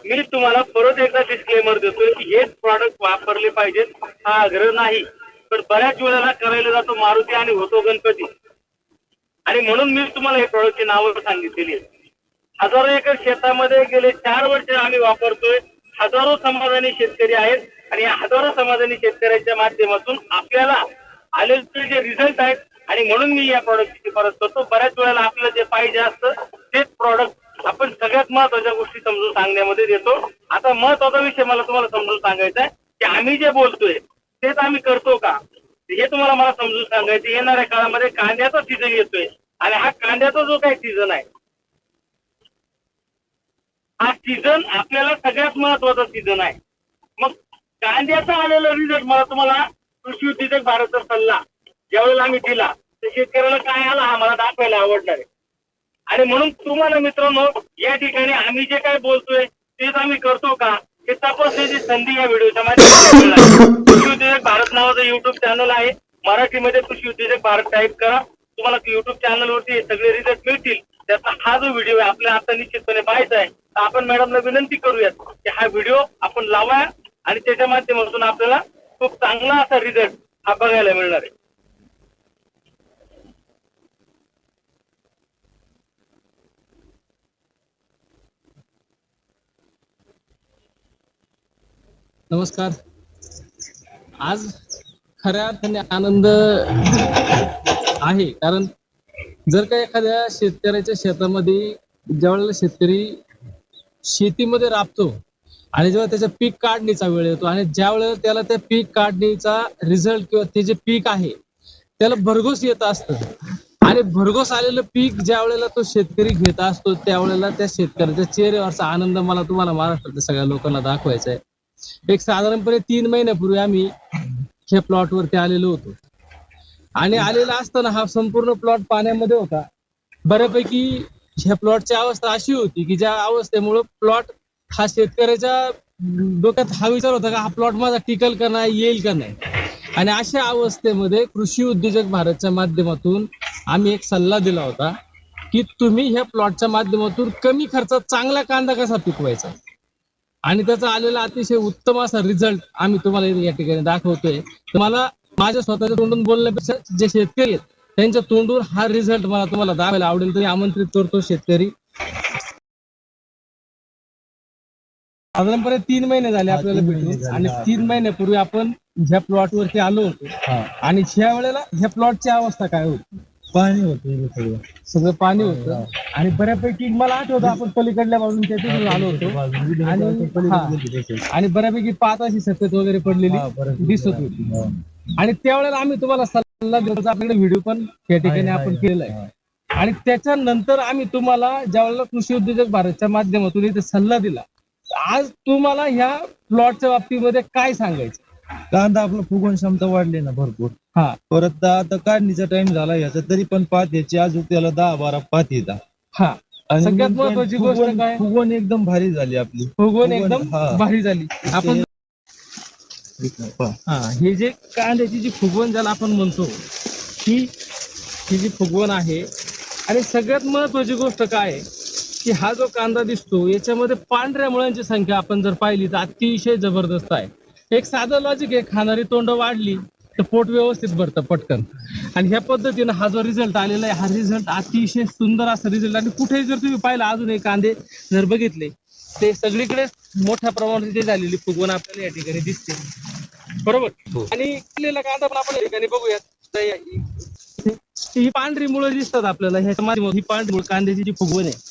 मी तुम्हाला परत एकदा डिस्क्लेमर देतोय की हेच प्रॉडक्ट वापरले पाहिजेत हा आग्रह नाही. पण बऱ्याच वेळेला करायला जातो मारुती आणि होतो गणपती. आणि म्हणून मी तुम्हाला हे प्रॉडक्टची नावं सांगितलेली आहेत. हजारो एकर शेतामध्ये गेले 4 वर्ष आम्ही वापरतोय. हजारो समाधानी शेतकरी आहेत आणि या हजारो समाधानी शेतकऱ्यांच्या माध्यमातून आपल्याला आलेले जे रिझल्ट आहेत आणि म्हणून मी या प्रॉडक्टची शिफारस करतो. बऱ्याच वेळेला आपल्याला जे पाहिजे असतं तेच प्रॉडक्ट आपण सगळ्यात महत्वाच्या गोष्टी समजून सांगण्यामध्ये देतो. आता महत्वाचा विषय मला तुम्हाला समजून सांगायचा आहे की आम्ही जे बोलतोय तेच आम्ही करतो का हे तुम्हाला मला समजून सांगायचं. येणाऱ्या काळामध्ये कांद्याचा सीझन येतोय आणि हा कांद्याचा जो काही सीझन आहे हा सीझन आपल्याला सगळ्यात महत्वाचा सीझन आहे. मग कांद्याचा आलेला रिझल्ट मला तुम्हाला कृषी उद्योजक भारतचा सल्ला ज्यावेळेला आम्ही दिला तर शेतकऱ्याला काय आला हा मला दाखवायला आवडणार आहे. आणि म्हणून तुम्हाला मित्रांनो या ठिकाणी आम्ही जे काय बोलतोय तेच आम्ही करतो का हे तपासण्याची संधी या व्हिडिओच्या माध्यमातून कृषी उद्योजक भारत नावाचं युट्यूब चॅनल आहे. मराठीमध्ये कृषी उद्योजक भारत टाईप करा तुम्हाला युट्यूब चॅनलवरती सगळे रिझल्ट मिळतील. त्याचा हा जो व्हिडिओ आहे आपल्याला आता निश्चितपणे पाहायचा आहे तर आपण मॅडमला विनंती करूयात की हा व्हिडिओ आपण लावा आणि त्याच्या माध्यमातून आपल्याला खूप चांगला असा रिझल्ट हा बघायला मिळणार आहे. नमस्कार. आज खऱ्या अर्थाने आनंद आहे कारण जर का एखाद्या शेतकऱ्याच्या शेतामध्ये ज्यावेळेला शेतकरी शेतीमध्ये राबतो आणि जेव्हा त्याच्या पीक काढणीचा वेळ येतो आणि ज्या वेळेला त्याला त्या पीक काढणीचा रिझल्ट किंवा ते जे पीक आहे त्याला भरघोस येत असतं आणि भरघोस आलेलं पीक ज्या वेळेला तो शेतकरी घेत असतो त्यावेळेला त्या शेतकऱ्याच्या चेहऱ्यावरचा आनंद मला तुम्हाला महाराष्ट्रातल्या सगळ्या लोकांना दाखवायचा आहे. एक साधारणपणे 3 महिन्यापूर्वी आम्ही ह्या प्लॉट वरती आलेलो होतो आणि आलेला असताना हा संपूर्ण प्लॉट पाण्यामध्ये होता. बऱ्यापैकी ह्या प्लॉटची अवस्था अशी होती की ज्या अवस्थेमुळे प्लॉट हा शेतकऱ्याच्या डोक्यात हा विचार होता का हा प्लॉट माझा टिकल का नाही येईल का नाही. आणि अशा अवस्थेमध्ये कृषी उद्योजक भारतच्या माध्यमातून आम्ही एक सल्ला दिला होता की तुम्ही ह्या प्लॉटच्या माध्यमातून कमी खर्चात चांगला कांदा कसा पिकवायचा आणि त्याचा आलेला अतिशय उत्तम असा रिझल्ट आम्ही तुम्हाला या ठिकाणी दाखवतोय. तुम्हाला माझ्या स्वतःच्या तोंडून बोलण्यापेक्षा जे शेतकरी आहेत त्यांच्या तोंडून हा रिझल्ट मला तुम्हाला दाखवायला आवडेल तरी आमंत्रित करतो. शेतकरी साधारणपणे 3 महिने झाले आपल्याला भेटून आणि 3 महिन्यापूर्वी आपण ह्या प्लॉट वरती आलो होतो आणि ह्या वेळेला ह्या प्लॉटची अवस्था काय होती. पाणी होतं सगळं पाणी होतं आणि बऱ्यापैकी मला आठवतं आपण पलीकडल्या बाजून तिथून आलो होतो आणि बऱ्यापैकी पात अशी सफेद वगैरे पडलेली दिसत होती. आणि त्यावेळेला आम्ही तुम्हाला सल्ला देतो आपल्याकडे व्हिडिओ पण त्या ठिकाणी आपण केलेला आहे. आणि त्याच्यानंतर आम्ही तुम्हाला ज्यावेळेला कृषी उद्योजक भारतच्या माध्यमातून इथे सल्ला दिला आज तुम्हाला ह्या प्लॉटच्या बाबतीमध्ये काय सांगायचं. कांदा आपला फुगवण क्षमता वाढली ना भरपूर. हा परत आता काढणीचा टाइम झाला याचा तरी पण पात याची अजून त्याला 10-12 पात येतात. हा सगळ्यात महत्वाची गोष्ट काय फुगवण एकदम भारी झाली आपली. फुगवण एकदम भारी झाली. आपण हे जे कांद्याची जी फुगवण ज्याला आपण म्हणतो ही जी फुगवण आहे आणि सगळ्यात महत्वाची गोष्ट काय आहे की हा जो कांदा दिसतो याच्यामध्ये पांढऱ्या मुळांची संख्या आपण जर पाहिली तर अतिशय जबरदस्त आहे. एक साधं लॉजिक आहे, खाणारी तोंड वाढली तर पोट व्यवस्थित भरतं पटकन. आणि ह्या पद्धतीनं हा जो रिझल्ट आलेला आहे, हा रिझल्ट अतिशय सुंदर असा रिझल्ट. आणि कुठेही जर तुम्ही पाहिलं, अजून एक कांदे जर बघितले ते सगळीकडे मोठ्या प्रमाणात ते झालेली फुगवण आपल्याला या ठिकाणी दिसते, बरोबर. आणि केलेला कांदा पण आपण या ठिकाणी बघूयात. ही पांढरी मुळं दिसतात आपल्याला ह्याच्या माध्यमातून. ही पांढरी मुळ कांद्याची जी फुगवण आहे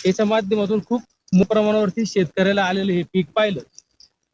याच्या माध्यमातून खूप मोठ्या प्रमाणावरती शेतकऱ्याला आलेलं हे पीक पाहिलं,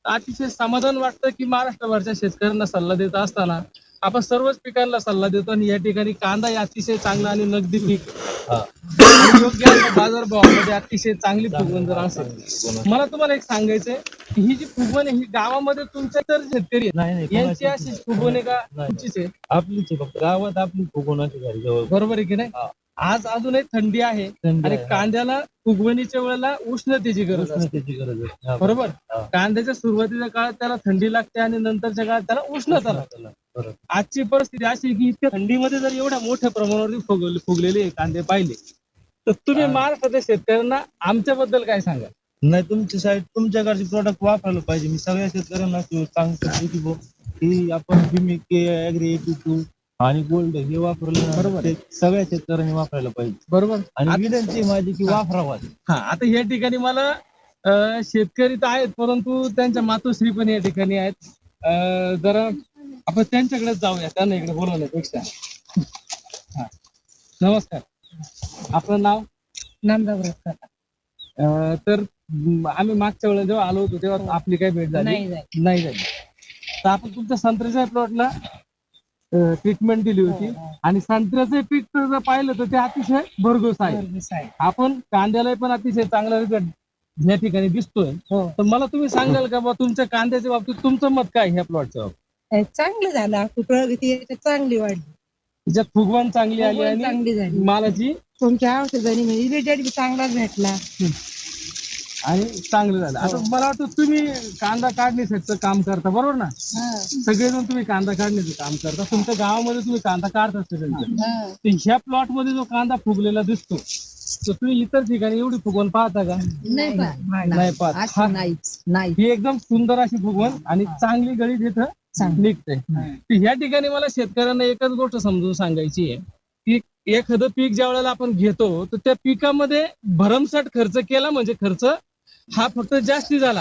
अतिशय समाधान वाटतं की महाराष्ट्रभरच्या शेतकऱ्यांना सल्ला देत असताना आपण सर्वच पिकांना सल्ला देतो. आणि या ठिकाणी कांदा हे अतिशय चांगला आणि नगदी पीक आणि योग्य अशा बाजारभावामध्ये अतिशय चांगली फुगवण जर असेल. मला तुम्हाला एक सांगायचंय की ही जी फुगवण आहे ही गावामध्ये तुमच्या तर शेतकरी आहेत, नाही यांची अशी फुगवण आहे का तुमचीच आहे? आपलीच आहे, फक्त गावात आपली फुगवणाची झाली जवळ. बरोबर आहे की नाही? आज अजूनही थंडी आहे आणि कांद्याला फुगवणीच्या वेळेला उष्णतेची गरज असते, त्याची गरज आहे. बरोबर. कांद्याच्या सुरुवातीच्या काळात त्याला थंडी लागते आणि नंतरच्या काळात त्याला उष्णता लागते. बरोबर. आजची परिस्थिती अशी आहे की इतक्या थंडीमध्ये जर एवढ्या मोठ्या प्रमाणावरती फुगलेले कांदे पाहिले तर तुम्ही महाराष्ट्रातल्या शेतकऱ्यांना आमच्याबद्दल काय सांगा? नाही, तुमची साईड तुमच्याकडचे प्रोडक्ट वापरायला पाहिजे. मी सगळ्या शेतकऱ्यांना सांगतो की ही आपण गिमिक ऍग्री 82 आणि गोल्ड हे वापरलं, बरोबर. ते सगळ्या शेतकऱ्यांनी वापरायला पाहिजे. बरोबर. आणि विनंती माझी की वापरावा. हा, आता या ठिकाणी मला शेतकरी तर आहेत परंतु त्यांच्या मातोश्री पण या ठिकाणी आहेत. जरा आपण त्यांच्याकडे जाऊया, त्यांना इकडे बोलवण्यापेक्षा. हा, नमस्कार. आपलं नाव? नामदार रस्ता. तर आम्ही मागच्या वेळेला जेव्हा आलो होतो तेव्हा आपली काही भेट झाली नाही झाली. तर आपण तुमच्या संत्र्याच्या प्लॉटला ट्रीटमेंट दिली होती आणि संत्र्याचं पीक जर पाहिलं तर ते अतिशय भरघोस आहे. आपण कांद्याला पण अतिशय चांगला रिझल्ट या ठिकाणी दिसतोय. तर मला तुम्ही सांगाल का बा तुमच्या कांद्याच्या बाबतीत तुमचं मत काय ह्या प्लॉटच्या बाबतीत? चांगलं झालं, प्रगती चांगली वाढली, त्याच्यात फुगवण चांगली आली आणि चांगली झाली. मालाची तुमच्या औषधाने रिझल्ट चांगलाच भेटला आणि चांगलं झालं. आता मला वाटतं तुम्ही कांदा काढण्याचं काम करता, बरोबर ना? सगळेजण तुम्ही कांदा काढण्याचं काम करता, तुमच्या गावामध्ये तुम्ही कांदा काढता सगळ्यांचं. तर ह्या प्लॉट मध्ये जो कांदा फुगलेला दिसतो तर तुम्ही इतर ठिकाणी एवढी फुगवण पाहता का? नाही पाहत. नाही. ही एकदम सुंदर अशी फुगवण आणि चांगली गळी तिथं निघते. तर ह्या ठिकाणी मला शेतकऱ्यांना एकच गोष्ट समजून सांगायची आहे की एखादं पीक ज्या वेळेला आपण घेतो तर त्या पिकामध्ये भरमसाठ खर्च केला म्हणजे खर्च हा फक्त जास्ती झाला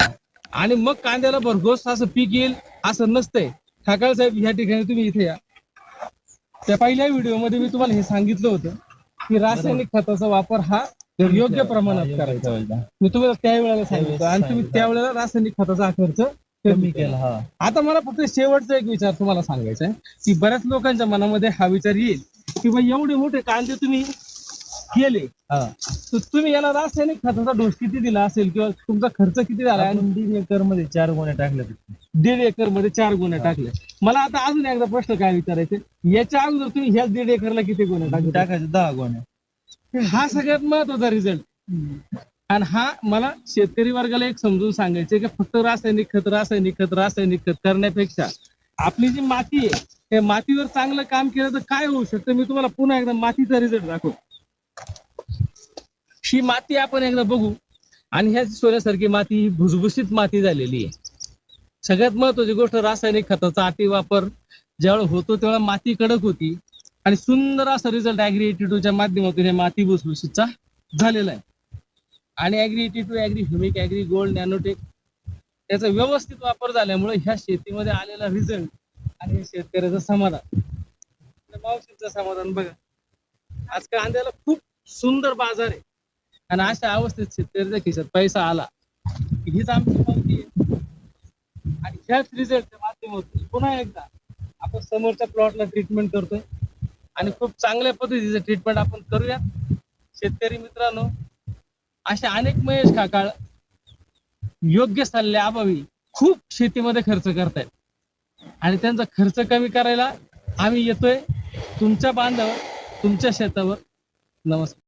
आणि मग कांद्याला भरघोस असं पीक येईल असं नसतंय. ठाकाळ साहेब, ह्या ठिकाणी तुम्ही इथे या. त्या पहिल्या व्हिडिओमध्ये मी तुम्हाला हे सांगितलं होतं की रासायनिक खताचा वापर हा योग्य प्रमाणात करायचा. मी तुम्हाला त्यावेळेला सांगितलं आणि तुम्ही त्यावेळेला रासायनिक खताचा हा खर्च कमी केला. आता मला फक्त शेवटचा एक विचार तुम्हाला सांगायचा आहे की बऱ्याच लोकांच्या मनामध्ये हा विचार येईल की बाई एवढे मोठे कांदे तुम्ही केले तर तुम्ही याला रासायनिक खताचा डोस किती दिला असेल किंवा तुमचा खर्च किती झाला? आणि 1.5 एकर मध्ये 4 गोण्या टाकल्या. 1.5 एकर मध्ये 4 गोण्या टाकल्या. मला आता अजून एकदा प्रश्न काय विचारायचे, याच्या अगोदर तुम्ही ह्याच 1.5 एकरला किती गोण्या टाकायच्या? 10 गोण्या. हा सगळ्यात महत्वाचा रिझल्ट. आणि हा मला शेतकरी वर्गाला एक समजून सांगायचे की फक्त रासायनिक खत करण्यापेक्षा आपली जी माती आहे त्या मातीवर चांगलं काम केलं तर काय होऊ शकतं. मी तुम्हाला पुन्हा एकदा मातीचा रिझल्ट दाखवतो. ही माती आपण एकदा बघू आणि ह्या सोन्यासारखी माती ही भुसभुशीत माती झालेली आहे. सगळ्यात महत्वाची गोष्ट रासायनिक खताचा अति वापर ज्यावेळेला होतो त्यावेळेला माती कडक होती आणि सुंदर असा रिझल्ट ऍग्री 82च्या माध्यमातून हे माती भुसभुशीतचा झालेला आहे. आणि agri 82, agri humic, agri gold, nanotech त्याचा व्यवस्थित वापर झाल्यामुळे ह्या शेतीमध्ये आलेला रिझल्ट आणि शेतकऱ्याचं समाधान, मावशीचं समाधान बघा. आज कांद्याला खूप सुंदर बाजार आहे आणि अशा अवस्थेत शेतकऱ्याच्या खिशात पैसा आला हीच आमची पावती आहे. आणि ह्याच रिझल्टच्या माध्यमातून पुन्हा एकदा आपण समोरच्या प्लॉटला ट्रीटमेंट करतोय आणि खूप चांगल्या पद्धतीचं ट्रीटमेंट आपण करूया. शेतकरी मित्रांनो, अशा अनेक महेश काकाळ योग्य सल्ल्याअभावी खूप शेतीमध्ये खर्च करतायत आणि त्यांचा खर्च कमी करायला आम्ही येतोय तुमच्या बांधावर, तुमच्या शेतावर. नमस्कार.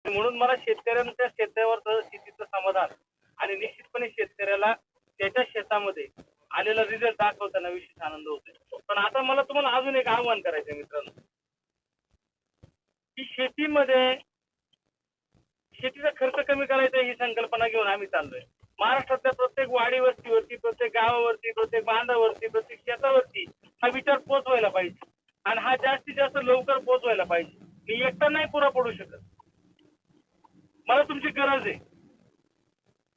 म्हणून मला शेतकऱ्यांच्या शेतावर शेतीचं समाधान आणि निश्चितपणे शेतकऱ्याला त्याच्या शेतामध्ये आलेला रिझल्ट दाखवताना विशेष आनंद होतोय. पण आता मला तुम्हाला अजून एक आव्हान करायचं मित्रांनो, की शेतीमध्ये शेतीचा खर्च कमी करायचा ही संकल्पना घेऊन आम्ही चाललोय. महाराष्ट्रातल्या प्रत्येक वाडी वस्तीवरती, प्रत्येक गावावरती, प्रत्येक बांधावरती, प्रत्येक शेतावरती हा विचार पोहोचवायला पाहिजे आणि हा जास्तीत जास्त लवकर पोहोचवायला पाहिजे. मी एकटा नाही पुरा पडू शकत. मला तुमची गरज आहे.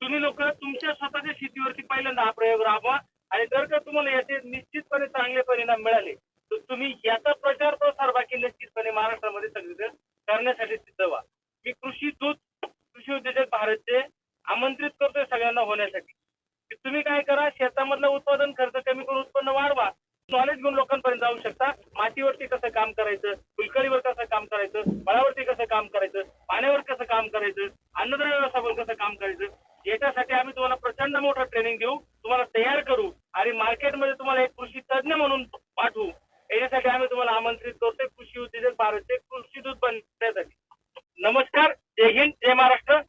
तुम्ही लोक तुमच्या स्वतःच्या शेतीवरती पहिल्यांदा हा प्रयोग राबवा आणि जर का तुम्हाला याचे निश्चितपणे चांगले परिणाम मिळाले तर तुम्ही याचा प्रचार प्रसार बाकी निश्चितपणे महाराष्ट्रामध्ये सगळीकडे करण्यासाठी सिद्ध व्हा. मी कृषी दूत, कृषी उद्योजक भारतचे आमंत्रित करतोय सगळ्यांना होण्यासाठी की तुम्ही काय करा, शेतामधलं उत्पादन खर्च कमी करून उत्पन्न वाढवा. नॉलेज घेऊन लोकांपर्यंत जाऊ शकता. मातीवरती कसं काम करायचं, फुलकळीवर कसं काम करायचं, फळावरती कसं काम करायचं, पाण्यावर कसं काम करायचं, अन्नद्रव्य व्यवस्थापन कसं काम करायचं, याच्यासाठी आम्ही तुम्हाला प्रचंड मोठं ट्रेनिंग देऊ, तुम्हाला तयार करू आणि मार्केटमध्ये तुम्हाला एक कृषी तज्ञ म्हणून पाठवू. याच्यासाठी आम्ही तुम्हाला आमंत्रित करतोय कृषी उद्योजक भारतचे कृषी दूत बनण्यासाठी. नमस्कार, जय हिंद, जय महाराष्ट्र.